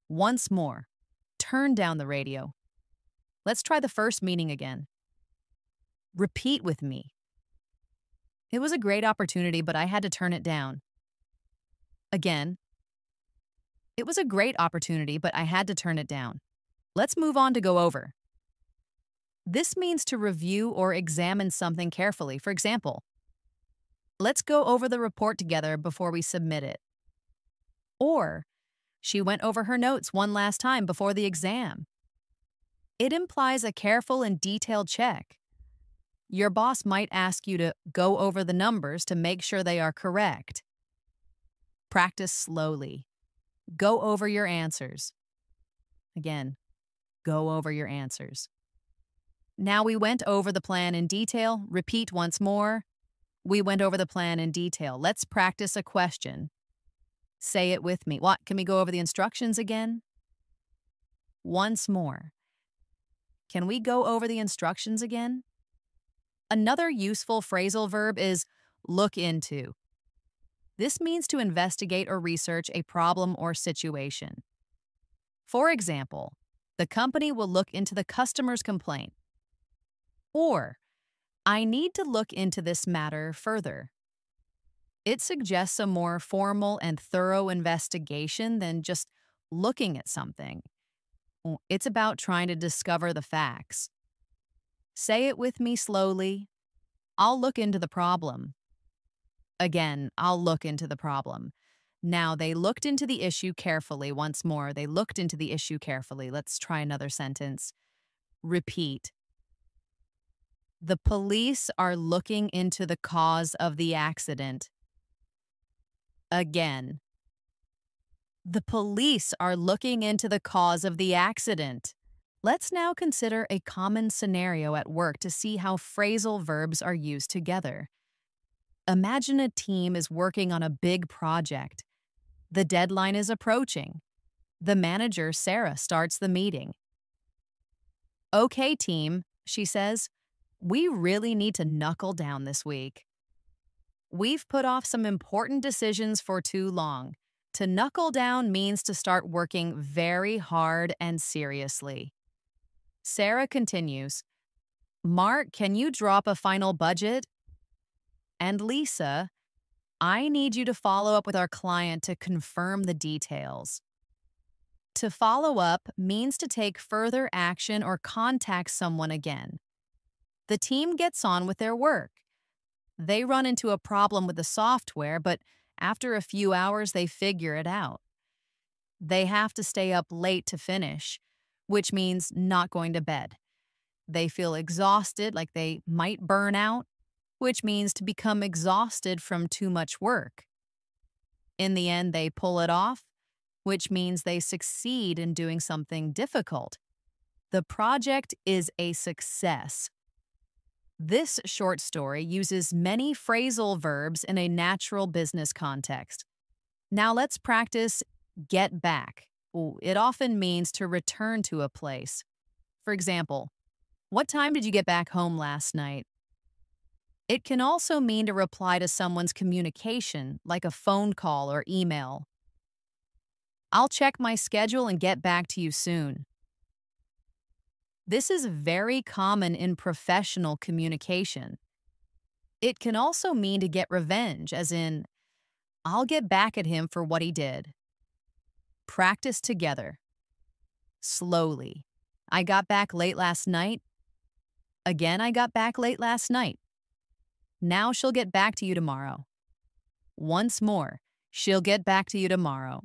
Once more, turn down the radio. Let's try the first meaning again. Repeat with me. It was a great opportunity, but I had to turn it down. Again. It was a great opportunity, but I had to turn it down. Let's move on to go over. This means to review or examine something carefully. For example, let's go over the report together before we submit it. Or, she went over her notes one last time before the exam. It implies a careful and detailed check. Your boss might ask you to go over the numbers to make sure they are correct. Practice slowly. Go over your answers. Again, go over your answers. Now we went over the plan in detail. Repeat once more. We went over the plan in detail. Let's practice a question. Say it with me. What? Can we go over the instructions again? Once more. Can we go over the instructions again? Another useful phrasal verb is look into. This means to investigate or research a problem or situation. For example, the company will look into the customer's complaint. Or, I need to look into this matter further. It suggests a more formal and thorough investigation than just looking at something. It's about trying to discover the facts. Say it with me slowly. I'll look into the problem. Again, I'll look into the problem. Now, they looked into the issue carefully. Once more, they looked into the issue carefully. Let's try another sentence. Repeat. The police are looking into the cause of the accident. Again. The police are looking into the cause of the accident. Let's now consider a common scenario at work to see how phrasal verbs are used together. Imagine a team is working on a big project. The deadline is approaching. The manager, Sarah, starts the meeting. Okay, team, she says, we really need to knuckle down this week. We've put off some important decisions for too long. To knuckle down means to start working very hard and seriously. Sarah continues, Mark, can you drop a final budget? And Lisa, I need you to follow up with our client to confirm the details. To follow up means to take further action or contact someone again. The team gets on with their work. They run into a problem with the software, but after a few hours, they figure it out. They have to stay up late to finish, which means not going to bed. They feel exhausted, like they might burn out, which means to become exhausted from too much work. In the end, they pull it off, which means they succeed in doing something difficult. The project is a success. This short story uses many phrasal verbs in a natural business context. Now let's practice get back. It often means to return to a place. For example, what time did you get back home last night? It can also mean to reply to someone's communication, like a phone call or email. I'll check my schedule and get back to you soon. This is very common in professional communication. It can also mean to get revenge, as in, I'll get back at him for what he did. Practice together. Slowly. I got back late last night. Again, I got back late last night. Now she'll get back to you tomorrow. Once more, she'll get back to you tomorrow.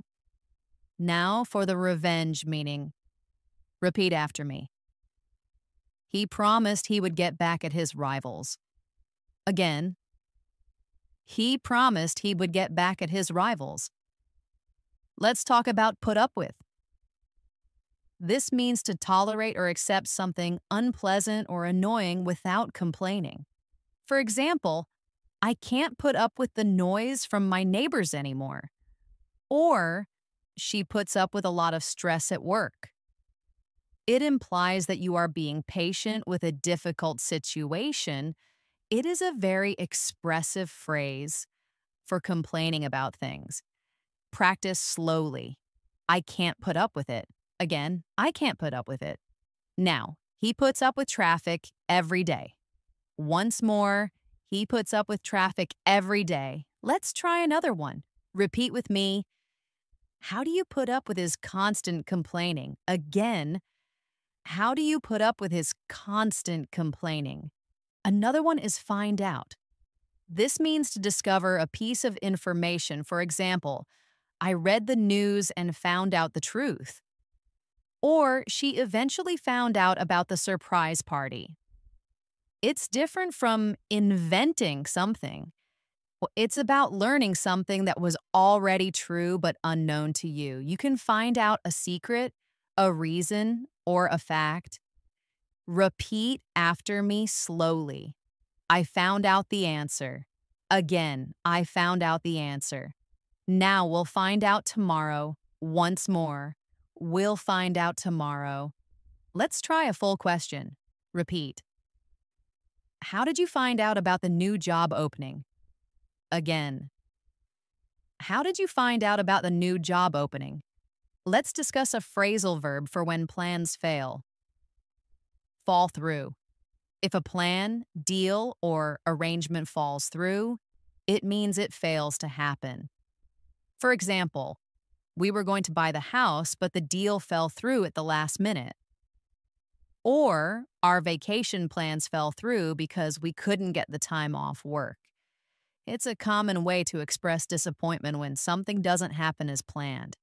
Now for the revenge meaning. Repeat after me. He promised he would get back at his rivals. Again, he promised he would get back at his rivals. Let's talk about put up with. This means to tolerate or accept something unpleasant or annoying without complaining. For example, I can't put up with the noise from my neighbors anymore. Or, she puts up with a lot of stress at work. It implies that you are being patient with a difficult situation. It is a very expressive phrase for complaining about things. Practice slowly. I can't put up with it. Again, I can't put up with it. Now, he puts up with traffic every day. Once more, he puts up with traffic every day. Let's try another one. Repeat with me. How do you put up with his constant complaining? Again, how do you put up with his constant complaining? Another one is find out. This means to discover a piece of information. For example, I read the news and found out the truth. Or she eventually found out about the surprise party. It's different from inventing something. It's about learning something that was already true but unknown to you. You can find out a secret, a reason, or a fact. Repeat after me slowly. I found out the answer. Again, I found out the answer. Now we'll find out tomorrow. Once more. We'll find out tomorrow. Let's try a full question. Repeat. How did you find out about the new job opening? Again. How did you find out about the new job opening? Let's discuss a phrasal verb for when plans fail. Fall through. If a plan, deal, or arrangement falls through, it means it fails to happen. For example, we were going to buy the house, but the deal fell through at the last minute. Or our vacation plans fell through because we couldn't get the time off work. It's a common way to express disappointment when something doesn't happen as planned.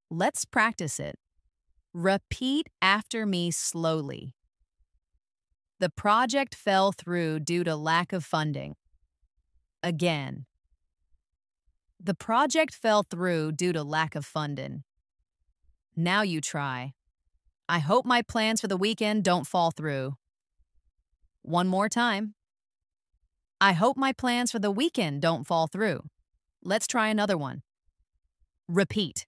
Let's practice it. Repeat after me slowly. The project fell through due to lack of funding. Again. The project fell through due to lack of funding. Now you try. I hope my plans for the weekend don't fall through. One more time. I hope my plans for the weekend don't fall through. Let's try another one. Repeat.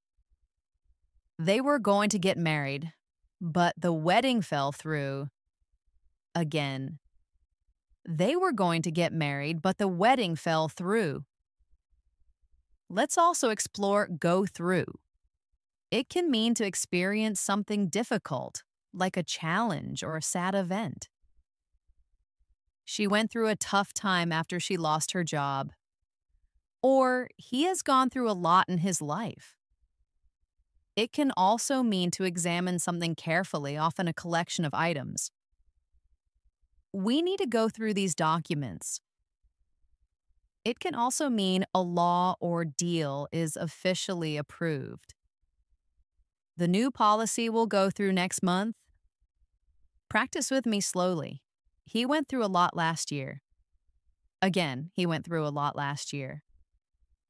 They were going to get married, but the wedding fell through. Again. They were going to get married, but the wedding fell through. Let's also explore go through. It can mean to experience something difficult, like a challenge or a sad event. She went through a tough time after she lost her job. Or he has gone through a lot in his life. It can also mean to examine something carefully, often a collection of items. We need to go through these documents. It can also mean a law or deal is officially approved. The new policy will go through next month. Practice with me slowly. He went through a lot last year. Again, he went through a lot last year.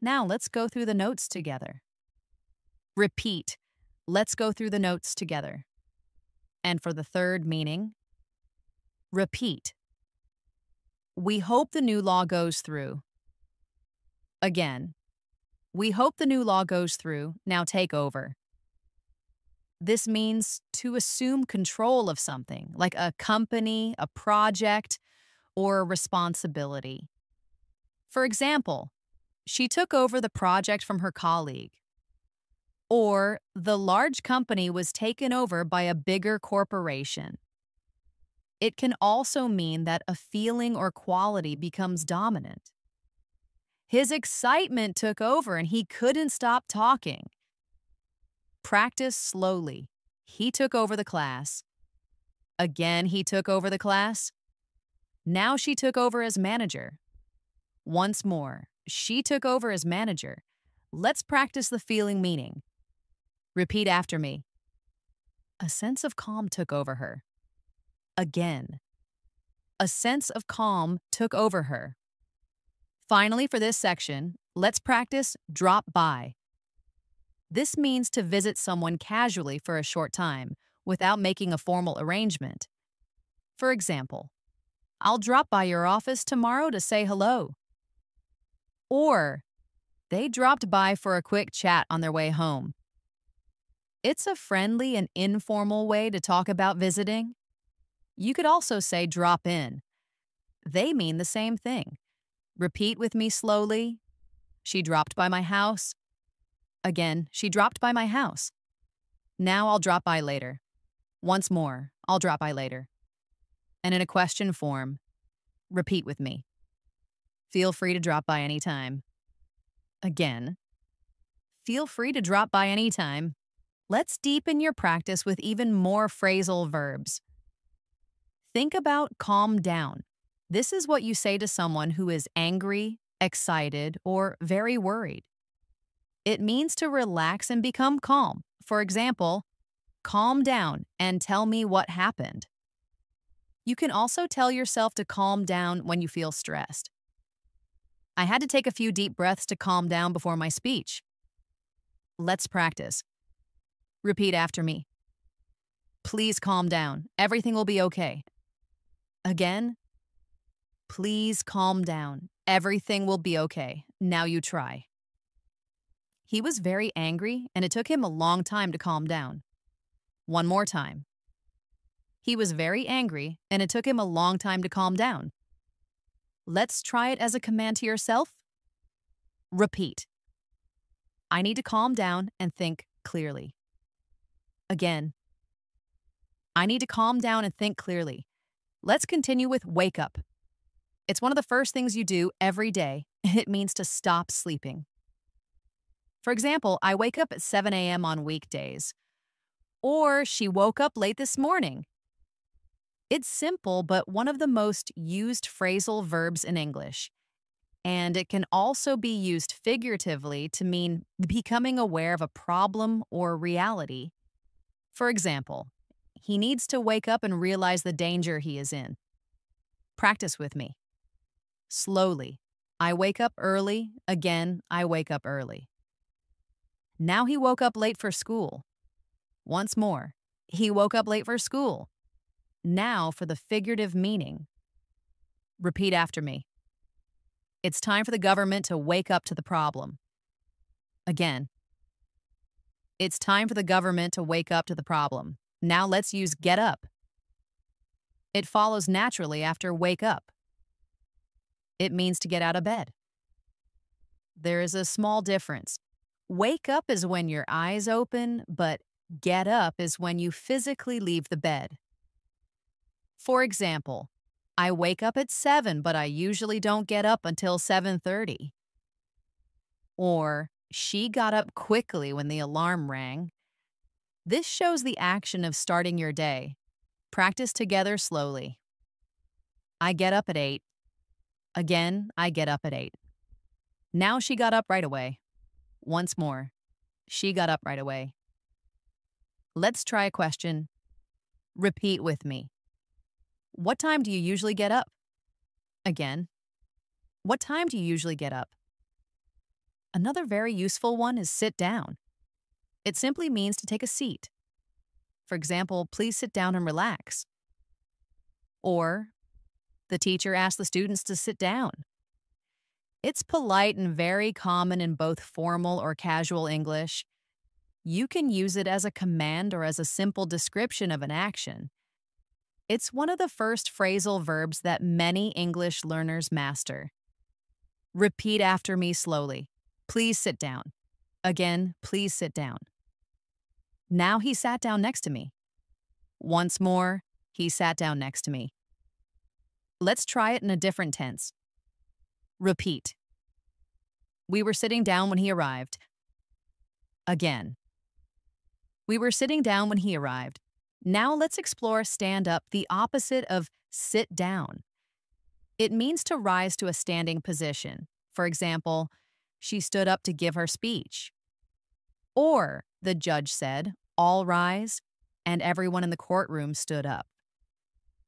Now let's go through the notes together. Repeat. Let's go through the notes together. And for the third meaning, repeat. We hope the new law goes through. Again, we hope the new law goes through. Now take over. This means to assume control of something, like a company, a project, or a responsibility. For example, she took over the project from her colleague. Or the large company was taken over by a bigger corporation. It can also mean that a feeling or quality becomes dominant. His excitement took over and he couldn't stop talking. Practice slowly. He took over the class. Again, he took over the class. Now she took over as manager. Once more, she took over as manager. Let's practice the feeling meaning. Repeat after me. A sense of calm took over her. Again. A sense of calm took over her. Finally, for this section, let's practice drop by. This means to visit someone casually for a short time without making a formal arrangement. For example, I'll drop by your office tomorrow to say hello. Or, they dropped by for a quick chat on their way home. It's a friendly and informal way to talk about visiting. You could also say drop in. They mean the same thing. Repeat with me slowly. She dropped by my house. Again, she dropped by my house. Now I'll drop by later. Once more, I'll drop by later. And in a question form, repeat with me. Feel free to drop by anytime. Again, feel free to drop by anytime. Let's deepen your practice with even more phrasal verbs. Think about calm down. This is what you say to someone who is angry, excited, or very worried. It means to relax and become calm. For example, calm down and tell me what happened. You can also tell yourself to calm down when you feel stressed. I had to take a few deep breaths to calm down before my speech. Let's practice. Repeat after me. Please calm down. Everything will be okay. Again. Please calm down. Everything will be okay. Now you try. He was very angry, and it took him a long time to calm down. One more time. He was very angry, and it took him a long time to calm down. Let's try it as a command to yourself. Repeat. I need to calm down and think clearly. Again. I need to calm down and think clearly. Let's continue with wake up. It's one of the first things you do every day, and it means to stop sleeping. For example, I wake up at 7 a.m. on weekdays. Or she woke up late this morning. It's simple, but one of the most used phrasal verbs in English. And it can also be used figuratively to mean becoming aware of a problem or reality. For example, he needs to wake up and realize the danger he is in. Practice with me. Slowly. I wake up early. Again, I wake up early. Now he woke up late for school. Once more. He woke up late for school. Now for the figurative meaning. Repeat after me. It's time for the government to wake up to the problem. Again. It's time for the government to wake up to the problem. Now let's use get up. It follows naturally after wake up. It means to get out of bed. There is a small difference. Wake up is when your eyes open, but Get up is when you physically leave the bed. For example, I wake up at 7, but I usually don't get up until 7:30. Or, she got up quickly when the alarm rang. This shows the action of starting your day. Practice together slowly. I get up at 8. Again, I get up at 8. Now she got up right away. Once more. She got up right away. Let's try a question. Repeat with me. What time do you usually get up? Again. What time do you usually get up? Another very useful one is sit down. It simply means to take a seat. For example, please sit down and relax. Or, the teacher asked the students to sit down. It's polite and very common in both formal or casual English. You can use it as a command or as a simple description of an action. It's one of the first phrasal verbs that many English learners master. Repeat after me slowly. Please sit down. Again, please sit down. Now he sat down next to me. Once more, he sat down next to me. Let's try it in a different tense. Repeat. We were sitting down when he arrived. Again. We were sitting down when he arrived. Now let's explore stand up, the opposite of sit down. It means to rise to a standing position. For example, she stood up to give her speech. Or, the judge said, all rise, and everyone in the courtroom stood up.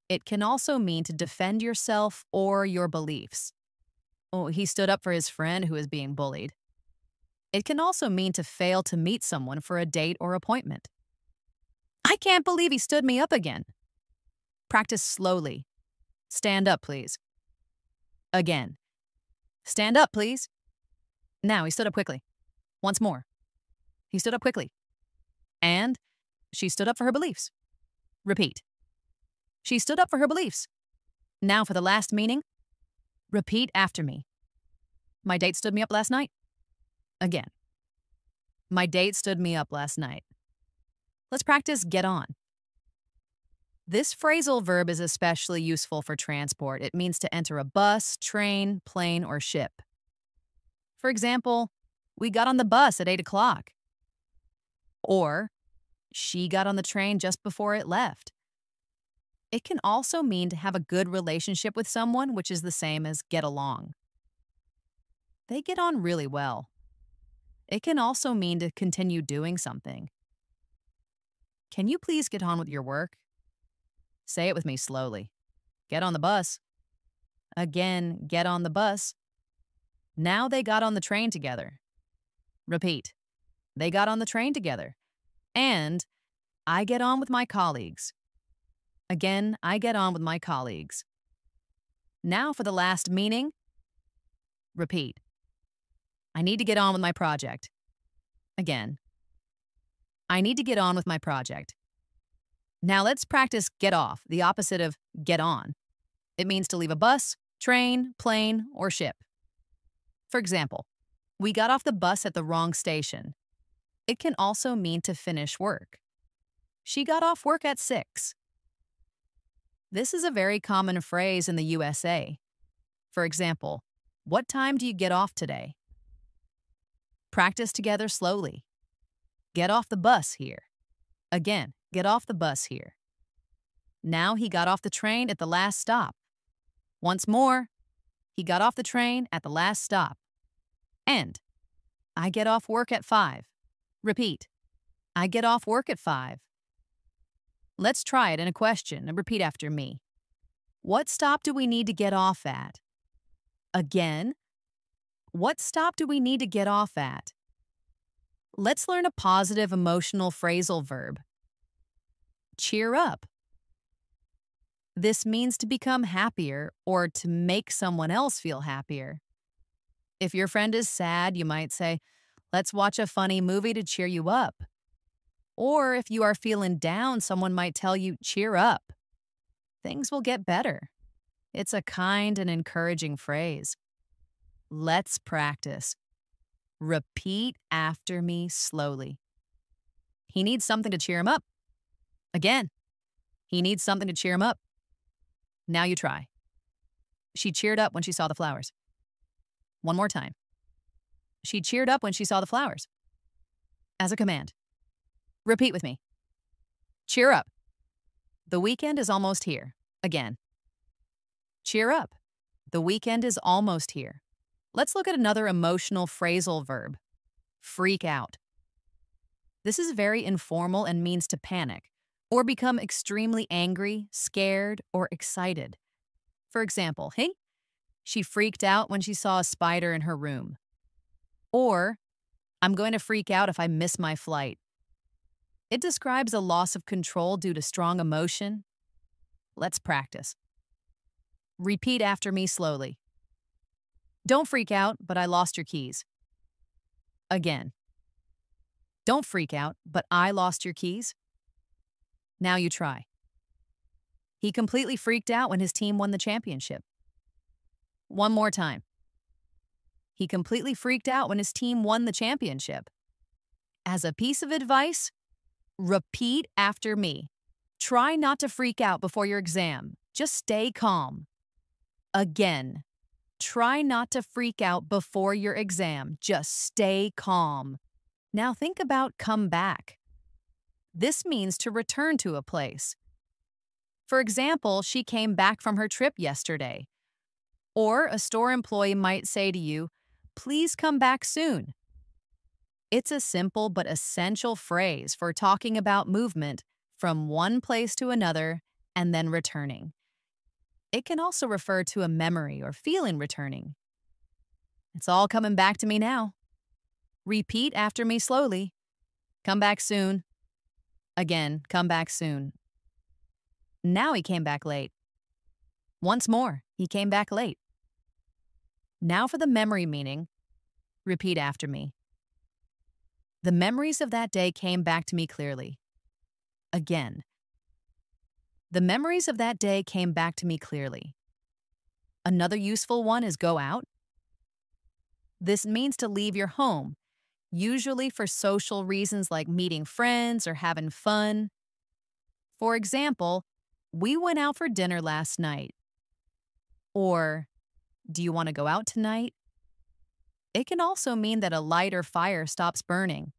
It can also mean to defend yourself or your beliefs. Oh, he stood up for his friend who is being bullied. It can also mean to fail to meet someone for a date or appointment. I can't believe he stood me up again. Practice slowly. Stand up, please. Again. Stand up, please. Now he stood up quickly. Once more. He stood up quickly. And she stood up for her beliefs. Repeat. She stood up for her beliefs. Now for the last meaning. Repeat after me. My date stood me up last night. Again. My date stood me up last night. Let's practice get on. This phrasal verb is especially useful for transport. It means to enter a bus, train, plane, or ship. For example, we got on the bus at 8 o'clock. Or, she got on the train just before it left. It can also mean to have a good relationship with someone, which is the same as get along. They get on really well. It can also mean to continue doing something. Can you please get on with your work? Say it with me slowly. Get on the bus. Again, get on the bus. Now they got on the train together. Repeat. They got on the train together. And I get on with my colleagues. Again, I get on with my colleagues. Now for the last meaning. Repeat. I need to get on with my project. Again. I need to get on with my project. Now let's practice get off, the opposite of get on. It means to leave a bus, train, plane, or ship. For example, we got off the bus at the wrong station. It can also mean to finish work. She got off work at 6. This is a very common phrase in the USA. For example, what time do you get off today? Practice together slowly. Get off the bus here. Again, get off the bus here. Now he got off the train at the last stop. Once more, he got off the train at the last stop. And I get off work at 5. Repeat. I get off work at 5. Let's try it in a question and repeat after me. What stop do we need to get off at? Again. What stop do we need to get off at? Let's learn a positive emotional phrasal verb. Cheer up. This means to become happier or to make someone else feel happier. If your friend is sad, you might say, let's watch a funny movie to cheer you up. Or if you are feeling down, someone might tell you, cheer up. Things will get better. It's a kind and encouraging phrase. Let's practice. Repeat after me slowly. He needs something to cheer him up. Again, he needs something to cheer him up. Now you try. She cheered up when she saw the flowers. One more time. She cheered up when she saw the flowers. As a command. Repeat with me. Cheer up. The weekend is almost here. Again. Cheer up. The weekend is almost here. Let's look at another emotional phrasal verb. Freak out. This is very informal and means to panic or become extremely angry, scared, or excited. For example, hey, she freaked out when she saw a spider in her room. Or, I'm going to freak out if I miss my flight. It describes a loss of control due to strong emotion. Let's practice. Repeat after me slowly. Don't freak out, but I lost your keys. Again. Don't freak out, but I lost your keys. Now you try. He completely freaked out when his team won the championship. One more time. He completely freaked out when his team won the championship. As a piece of advice, repeat after me. Try not to freak out before your exam. Just stay calm. Again, try not to freak out before your exam. Just stay calm. Now think about come back. This means to return to a place. For example, she came back from her trip yesterday. Or a store employee might say to you, please come back soon. It's a simple but essential phrase for talking about movement from one place to another and then returning. It can also refer to a memory or feeling returning. It's all coming back to me now. Repeat after me slowly. Come back soon. Again, come back soon. Now he came back late. Once more, he came back late. Now for the memory meaning. Repeat after me. The memories of that day came back to me clearly. Again. The memories of that day came back to me clearly. Another useful one is go out. This means to leave your home, usually for social reasons like meeting friends or having fun. For example, we went out for dinner last night. Or, do you want to go out tonight? It can also mean that a light or fire stops burning.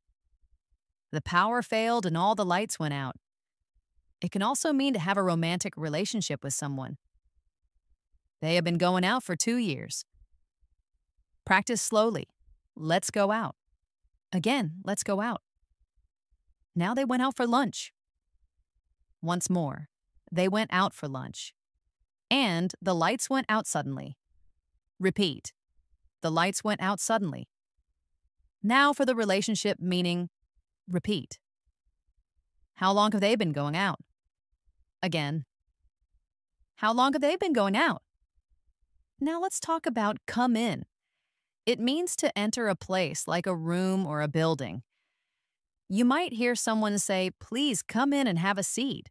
The power failed and all the lights went out. It can also mean to have a romantic relationship with someone. They have been going out for 2 years. Practice slowly. Let's go out. Again, let's go out. Now they went out for lunch. Once more, they went out for lunch. And the lights went out suddenly. Repeat. The lights went out suddenly. Now for the relationship meaning, repeat. How long have they been going out? Again. How long have they been going out? Now let's talk about come in. It means to enter a place like a room or a building. You might hear someone say, please come in and have a seat.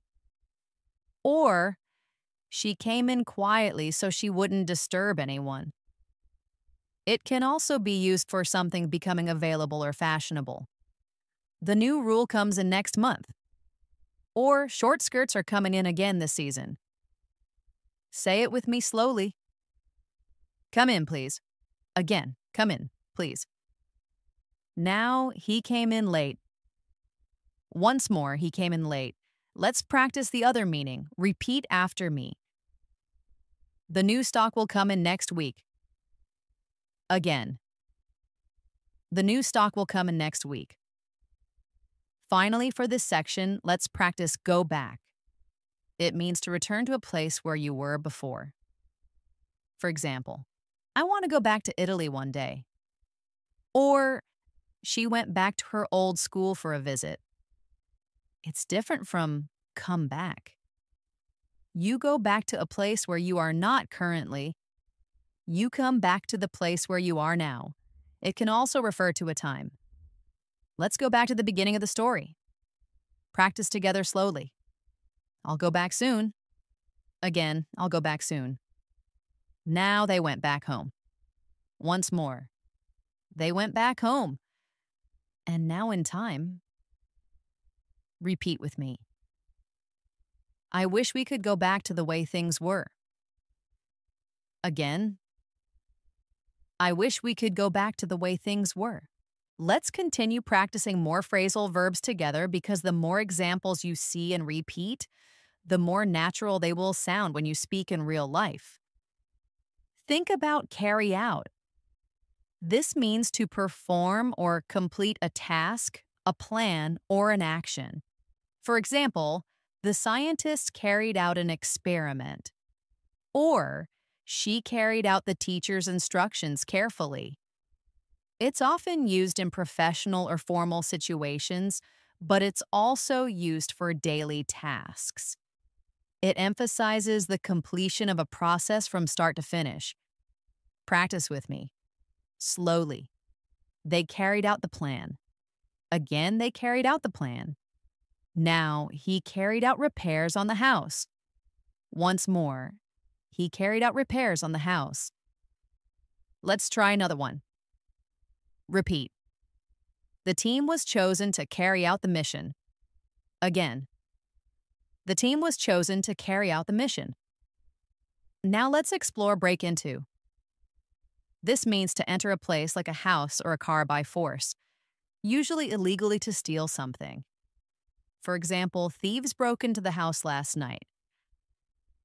Or, she came in quietly so she wouldn't disturb anyone. It can also be used for something becoming available or fashionable. The new rule comes in next month. Or short skirts are coming in again this season. Say it with me slowly. Come in, please. Again, come in, please. Now he came in late. Once more, he came in late. Let's practice the other meaning. Repeat after me. The new stock will come in next week. Again. The new stock will come in next week. Finally, for this section, let's practice go back. It means to return to a place where you were before. For example, I want to go back to Italy one day. Or, she went back to her old school for a visit. It's different from come back. You go back to a place where you are not currently. You come back to the place where you are now. It can also refer to a time. Let's go back to the beginning of the story. Practice together slowly. I'll go back soon. Again, I'll go back soon. Now they went back home. Once more. They went back home. And now in time. Repeat with me. I wish we could go back to the way things were. Again. I wish we could go back to the way things were. Let's continue practicing more phrasal verbs together because the more examples you see and repeat, the more natural they will sound when you speak in real life. Think about carry out. This means to perform or complete a task, a plan, or an action. For example, the scientist carried out an experiment. Or, she carried out the teacher's instructions carefully. It's often used in professional or formal situations, but it's also used for daily tasks. It emphasizes the completion of a process from start to finish. Practice with me. Slowly. They carried out the plan. Again, they carried out the plan. Now, he carried out repairs on the house. Once more, he carried out repairs on the house. Let's try another one. Repeat. The team was chosen to carry out the mission. Again. The team was chosen to carry out the mission. Now let's explore break into. This means to enter a place like a house or a car by force, usually illegally to steal something. For example, thieves broke into the house last night.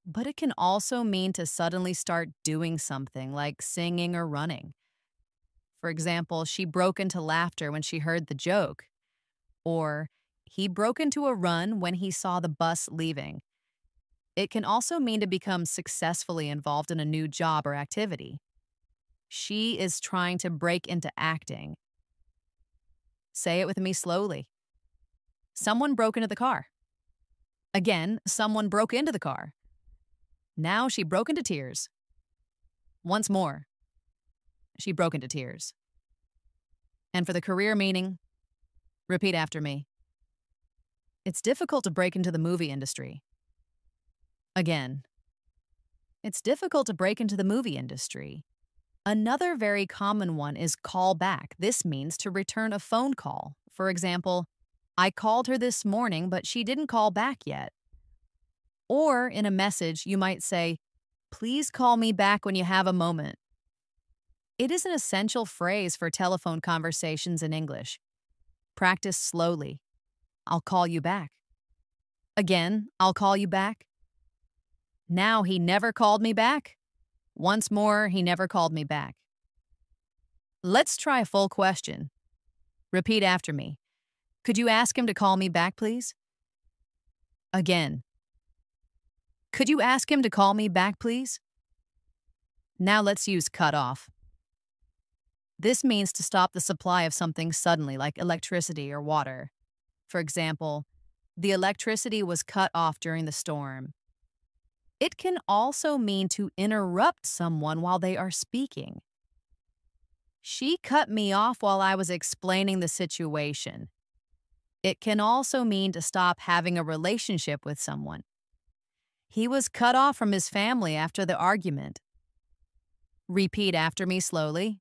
But it can also mean to suddenly start doing something like singing or running. For example, she broke into laughter when she heard the joke. Or, he broke into a run when he saw the bus leaving. It can also mean to become successfully involved in a new job or activity. She is trying to break into acting. Say it with me slowly. Someone broke into the car. Again, someone broke into the car. Now she broke into tears. Once more. She broke into tears. And for the career meaning, repeat after me. It's difficult to break into the movie industry. Again. It's difficult to break into the movie industry. Another very common one is call back. This means to return a phone call. For example, I called her this morning, but she didn't call back yet. Or in a message, you might say, please call me back when you have a moment. It is an essential phrase for telephone conversations in English. Practice slowly. I'll call you back. Again, I'll call you back. Now he never called me back. Once more, he never called me back. Let's try a full question. Repeat after me. Could you ask him to call me back, please? Again. Could you ask him to call me back, please? Now let's use cut off. This means to stop the supply of something suddenly, like electricity or water. For example, the electricity was cut off during the storm. It can also mean to interrupt someone while they are speaking. She cut me off while I was explaining the situation. It can also mean to stop having a relationship with someone. He was cut off from his family after the argument. Repeat after me slowly.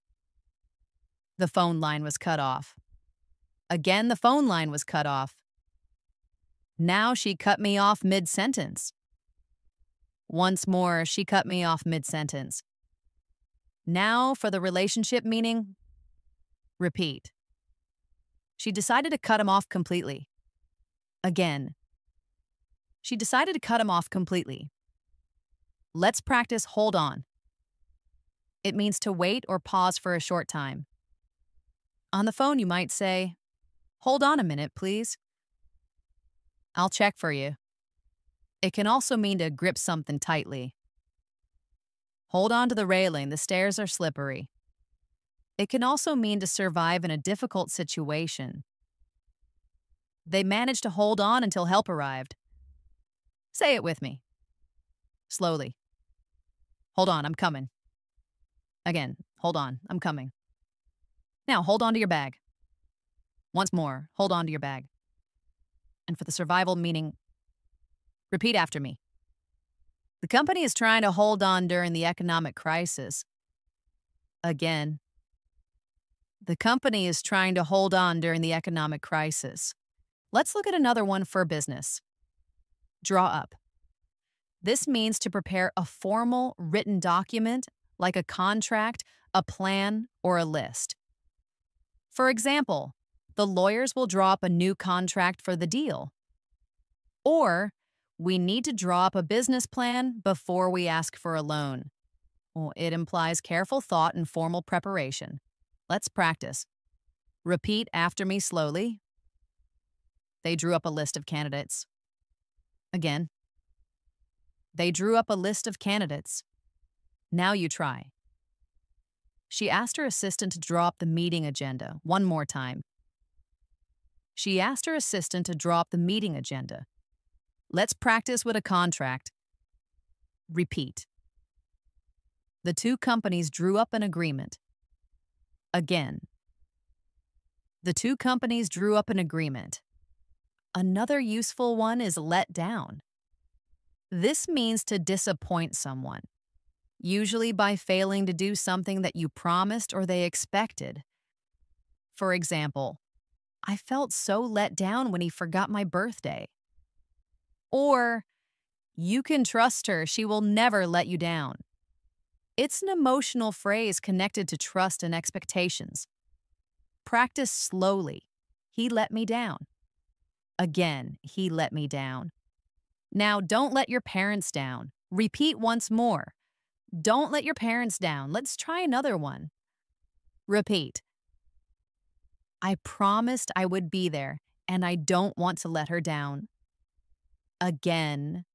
The phone line was cut off. Again, the phone line was cut off. Now she cut me off mid-sentence. Once more, she cut me off mid-sentence. Now for the relationship meaning, repeat. She decided to cut him off completely. Again. She decided to cut him off completely. Let's practice hold on. It means to wait or pause for a short time. On the phone, you might say, hold on a minute, please. I'll check for you. It can also mean to grip something tightly. Hold on to the railing, the stairs are slippery. It can also mean to survive in a difficult situation. They managed to hold on until help arrived. Say it with me. Slowly. Hold on, I'm coming. Again, hold on, I'm coming. Now, hold on to your bag. Once more, hold on to your bag. And for the survival meaning, repeat after me. The company is trying to hold on during the economic crisis. Again. The company is trying to hold on during the economic crisis. Let's look at another one for business. Draw up. This means to prepare a formal written document like a contract, a plan, or a list. For example, the lawyers will draw up a new contract for the deal. Or, we need to draw up a business plan before we ask for a loan. Well, it implies careful thought and formal preparation. Let's practice. Repeat after me slowly. They drew up a list of candidates. Again. They drew up a list of candidates. Now you try. She asked her assistant to draw up the meeting agenda. One more time. She asked her assistant to draw up the meeting agenda. Let's practice with a contract. Repeat. The two companies drew up an agreement. Again. The two companies drew up an agreement. Another useful one is let down. This means to disappoint someone, usually by failing to do something that you promised or they expected. For example, I felt so let down when he forgot my birthday. Or, you can trust her, she will never let you down. It's an emotional phrase connected to trust and expectations. Practice slowly. He let me down. Again, he let me down. Now, don't let your parents down. Repeat once more. Don't let your parents down. Let's try another one. Repeat. I promised I would be there, and I don't want to let her down. Again.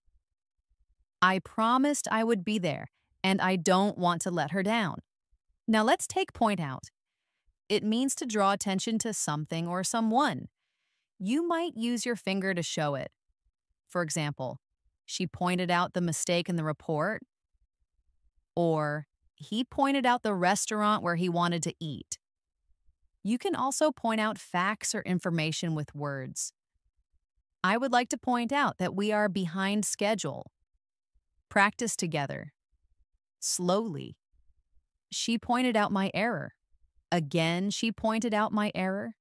I promised I would be there, and I don't want to let her down. Now let's take point out. It means to draw attention to something or someone. You might use your finger to show it. For example, she pointed out the mistake in the report, or he pointed out the restaurant where he wanted to eat. You can also point out facts or information with words. I would like to point out that we are behind schedule. Practice together. Slowly. She pointed out my error. Again, she pointed out my error.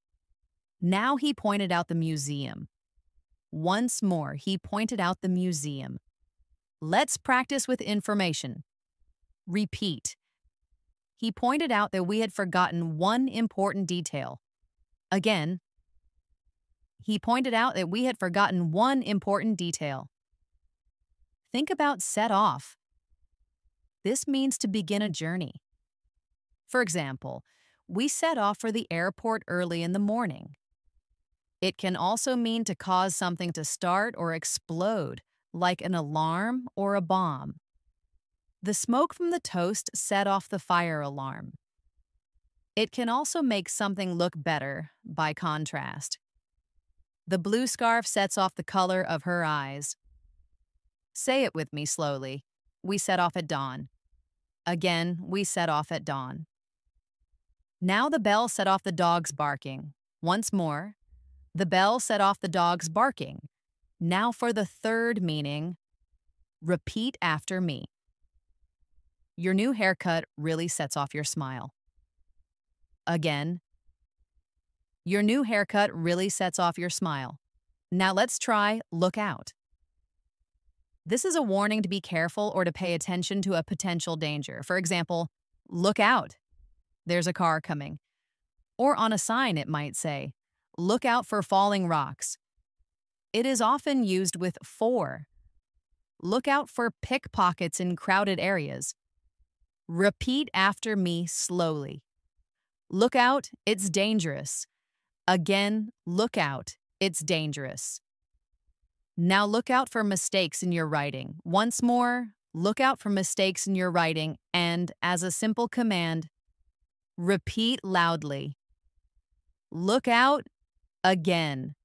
Now he pointed out the museum. Once more, he pointed out the museum. Let's practice with information. Repeat. He pointed out that we had forgotten one important detail. Again. He pointed out that we had forgotten one important detail. Think about set off. This means to begin a journey. For example, we set off for the airport early in the morning. It can also mean to cause something to start or explode, like an alarm or a bomb. The smoke from the toast set off the fire alarm. It can also make something look better, by contrast. The blue scarf sets off the color of her eyes. Say it with me slowly. We set off at dawn. Again, we set off at dawn. Now the bell set off the dog's barking. Once more. The bell set off the dog's barking. Now for the third meaning. Repeat after me. Your new haircut really sets off your smile. Again. Your new haircut really sets off your smile. Now let's try look out. This is a warning to be careful or to pay attention to a potential danger. For example, look out. There's a car coming. Or on a sign it might say, look out for falling rocks. It is often used with for. Look out for pickpockets in crowded areas. Repeat after me slowly. Look out, it's dangerous. Again, look out, it's dangerous. Now look out for mistakes in your writing. Once more, look out for mistakes in your writing and, as a simple command, repeat loudly. Look out, again.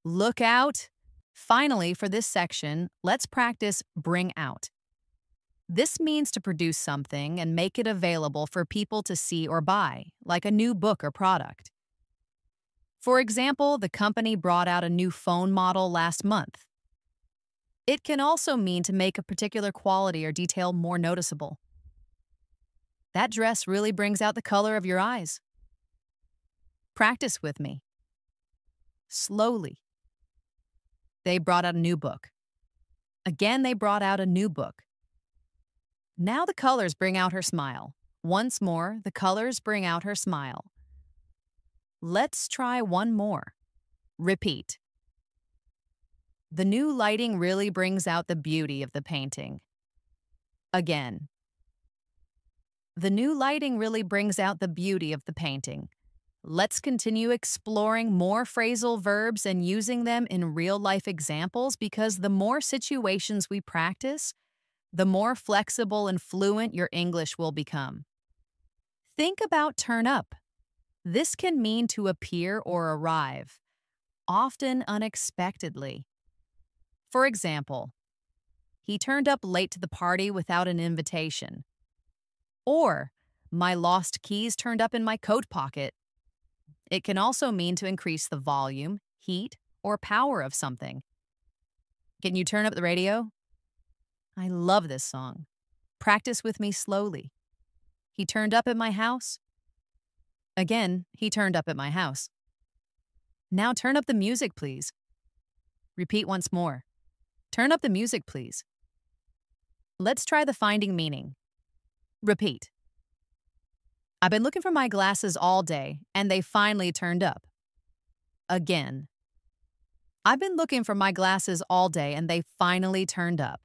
Look out. Finally, for this section, let's practice bring out. This means to produce something and make it available for people to see or buy, like a new book or product. For example, the company brought out a new phone model last month. It can also mean to make a particular quality or detail more noticeable. That dress really brings out the color of your eyes. Practice with me. slowly. They brought out a new book. Again, they brought out a new book. Now the colors bring out her smile. Once more, the colors bring out her smile. Let's try one more. Repeat. The new lighting really brings out the beauty of the painting. Again. The new lighting really brings out the beauty of the painting. Let's continue exploring more phrasal verbs and using them in real-life examples because the more situations we practice, the more flexible and fluent your English will become. Think about turn up. This can mean to appear or arrive, often unexpectedly. For example, he turned up late to the party without an invitation. Or, my lost keys turned up in my coat pocket. It can also mean to increase the volume, heat, or power of something. Can you turn up the radio? I love this song. Practice with me slowly. He turned up at my house. Again, he turned up at my house. Now turn up the music, please. Repeat once more. Turn up the music, please. Let's try the finding meaning. Repeat. I've been looking for my glasses all day, and they finally turned up. Again. I've been looking for my glasses all day, and they finally turned up.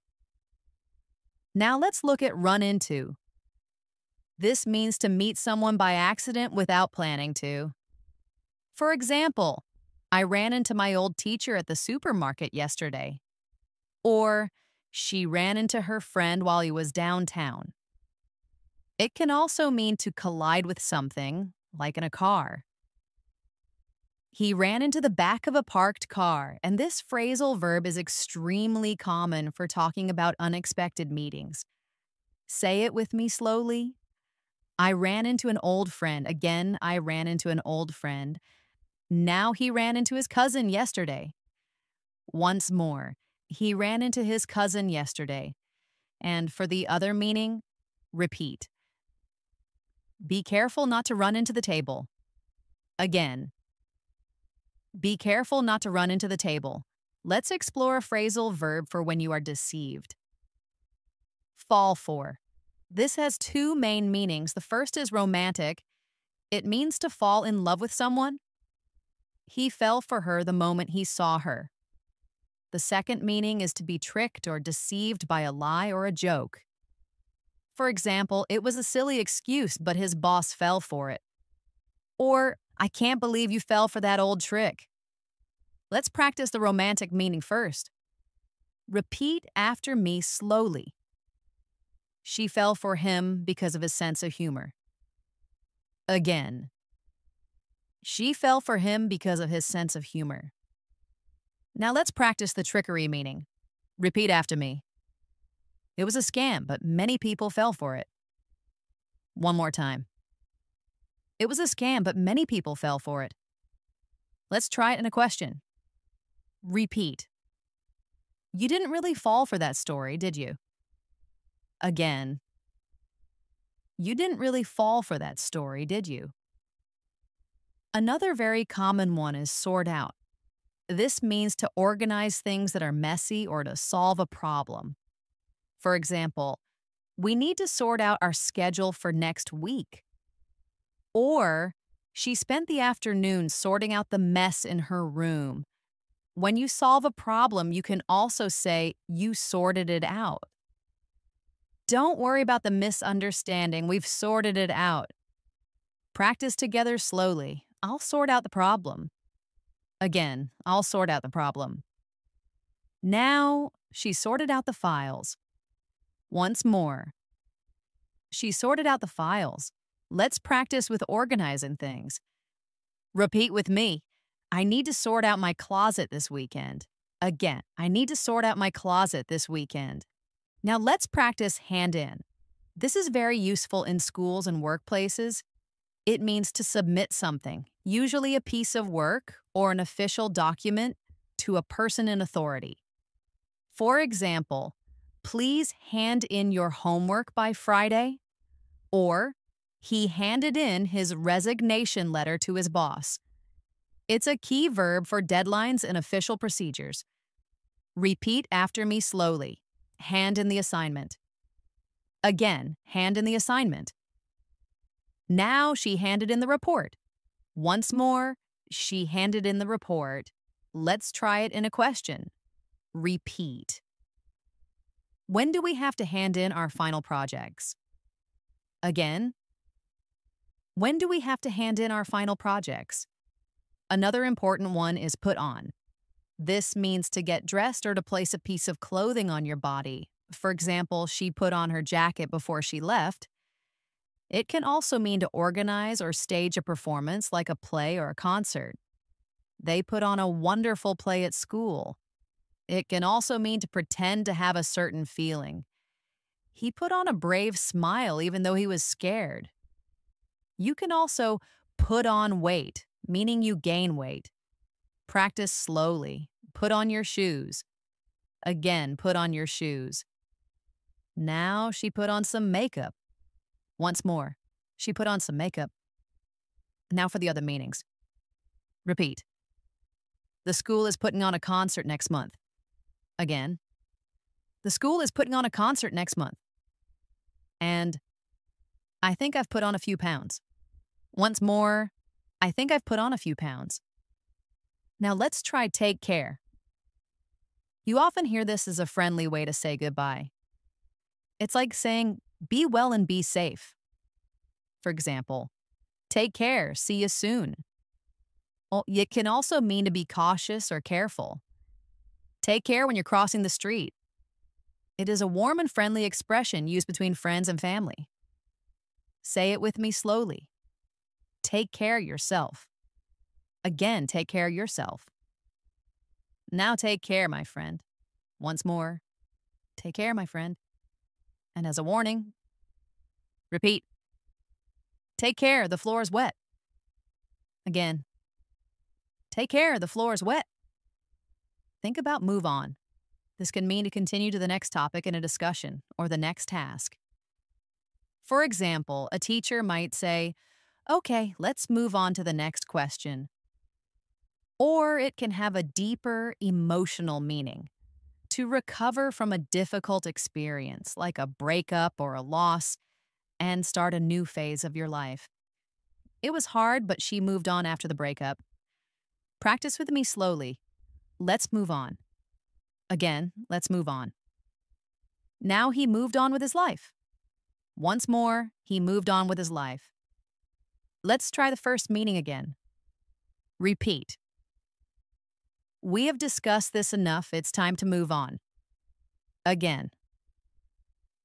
Now let's look at run into. This means to meet someone by accident without planning to. For example, I ran into my old teacher at the supermarket yesterday. Or, she ran into her friend while he was downtown. It can also mean to collide with something, like in a car. He ran into the back of a parked car, and this phrasal verb is extremely common for talking about unexpected meetings. Say it with me slowly. I ran into an old friend. Again, I ran into an old friend. Now he ran into his cousin yesterday. Once more, he ran into his cousin yesterday. And for the other meaning, repeat. Be careful not to run into the table. Again. Be careful not to run into the table. Let's explore a phrasal verb for when you are deceived. Fall for. This has two main meanings. The first is romantic. It means to fall in love with someone. He fell for her the moment he saw her. The second meaning is to be tricked or deceived by a lie or a joke. For example, it was a silly excuse, but his boss fell for it. Or, I can't believe you fell for that old trick. Let's practice the romantic meaning first. Repeat after me slowly. She fell for him because of his sense of humor. Again. She fell for him because of his sense of humor. Now let's practice the trickery meaning. Repeat after me. It was a scam, but many people fell for it. One more time. It was a scam, but many people fell for it. Let's try it in a question. Repeat. You didn't really fall for that story, did you? Again. You didn't really fall for that story, did you? Another very common one is sort out. This means to organize things that are messy or to solve a problem. For example, we need to sort out our schedule for next week. Or, she spent the afternoon sorting out the mess in her room. When you solve a problem, you can also say, you sorted it out. Don't worry about the misunderstanding. We've sorted it out. Practice together slowly. I'll sort out the problem. Again, I'll sort out the problem. Now, she sorted out the files. Once more. She sorted out the files. Let's practice with organizing things. Repeat with me. I need to sort out my closet this weekend. Again, I need to sort out my closet this weekend. Now let's practice hand in. This is very useful in schools and workplaces. It means to submit something, usually a piece of work or an official document, to a person in authority. For example, please hand in your homework by Friday, or he handed in his resignation letter to his boss. It's a key verb for deadlines and official procedures. Repeat after me slowly. Hand in the assignment. Again, hand in the assignment. Now she handed in the report. Once more, she handed in the report. Let's try it in a question. Repeat. When do we have to hand in our final projects? Again. When do we have to hand in our final projects? Another important one is put on. This means to get dressed or to place a piece of clothing on your body. For example, she put on her jacket before she left. It can also mean to organize or stage a performance like a play or a concert. They put on a wonderful play at school. It can also mean to pretend to have a certain feeling. He put on a brave smile even though he was scared. You can also put on weight, meaning you gain weight. Practice slowly. Put on your shoes. Again, put on your shoes. Now she put on some makeup. Once more, she put on some makeup. Now for the other meanings. Repeat. The school is putting on a concert next month. Again. The school is putting on a concert next month. And I think I've put on a few pounds. Once more, I think I've put on a few pounds. Now let's try take care. You often hear this as a friendly way to say goodbye. It's like saying, be well and be safe. For example, take care, see you soon. Well, it can also mean to be cautious or careful. Take care when you're crossing the street. It is a warm and friendly expression used between friends and family. Say it with me slowly. Take care of yourself. Again, take care of yourself. Now take care, my friend. Once more, take care, my friend. And as a warning, repeat. Take care, the floor is wet. Again, take care, the floor is wet. Think about move on. This can mean to continue to the next topic in a discussion or the next task. For example, a teacher might say, okay, let's move on to the next question. Or it can have a deeper emotional meaning. To recover from a difficult experience, like a breakup or a loss, and start a new phase of your life. It was hard, but she moved on after the breakup. Practice with me slowly. Let's move on. Again, let's move on. Now he moved on with his life. Once more, he moved on with his life. Let's try the first meaning again. Repeat. We have discussed this enough, it's time to move on. Again.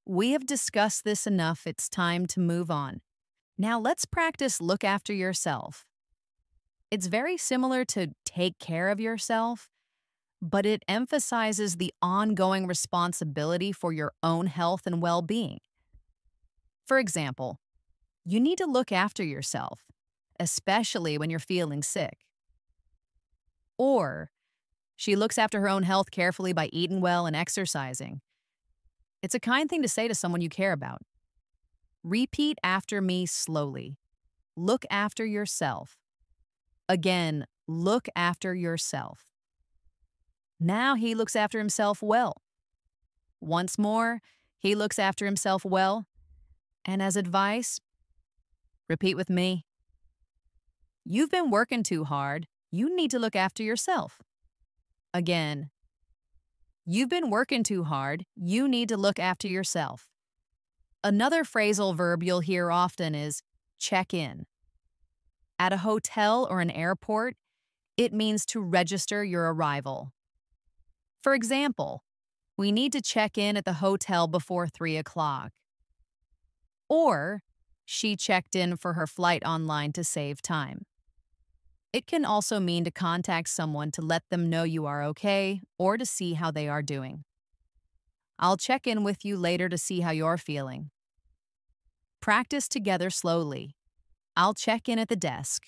We have discussed this enough, it's time to move on. Now let's practice look after yourself. It's very similar to take care of yourself, but it emphasizes the ongoing responsibility for your own health and well-being. For example, you need to look after yourself, especially when you're feeling sick. Or, she looks after her own health carefully by eating well and exercising. It's a kind thing to say to someone you care about. Repeat after me slowly. Look after yourself. Again, look after yourself. Now he looks after himself well. Once more, he looks after himself well. And as advice, repeat with me. You've been working too hard. You need to look after yourself. Again. You've been working too hard. You need to look after yourself. Another phrasal verb you'll hear often is check in. At a hotel or an airport, it means to register your arrival. For example, we need to check in at the hotel before 3 o'clock. Or, she checked in for her flight online to save time. It can also mean to contact someone to let them know you are okay or to see how they are doing. I'll check in with you later to see how you're feeling. Practice together slowly. I'll check in at the desk.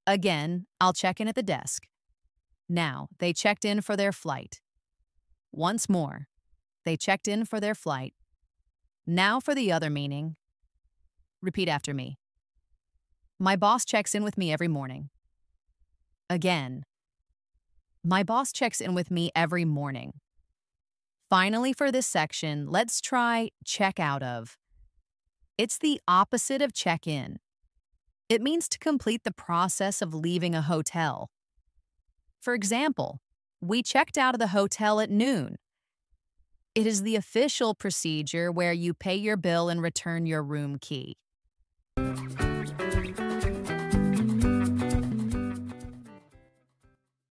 Again, I'll check in at the desk. Now, they checked in for their flight. Once more, they checked in for their flight. Now for the other meaning. Repeat after me. My boss checks in with me every morning. Again, my boss checks in with me every morning. Finally, for this section, let's try check out of. It's the opposite of check in. It means to complete the process of leaving a hotel. For example, we checked out of the hotel at noon. It is the official procedure where you pay your bill and return your room key.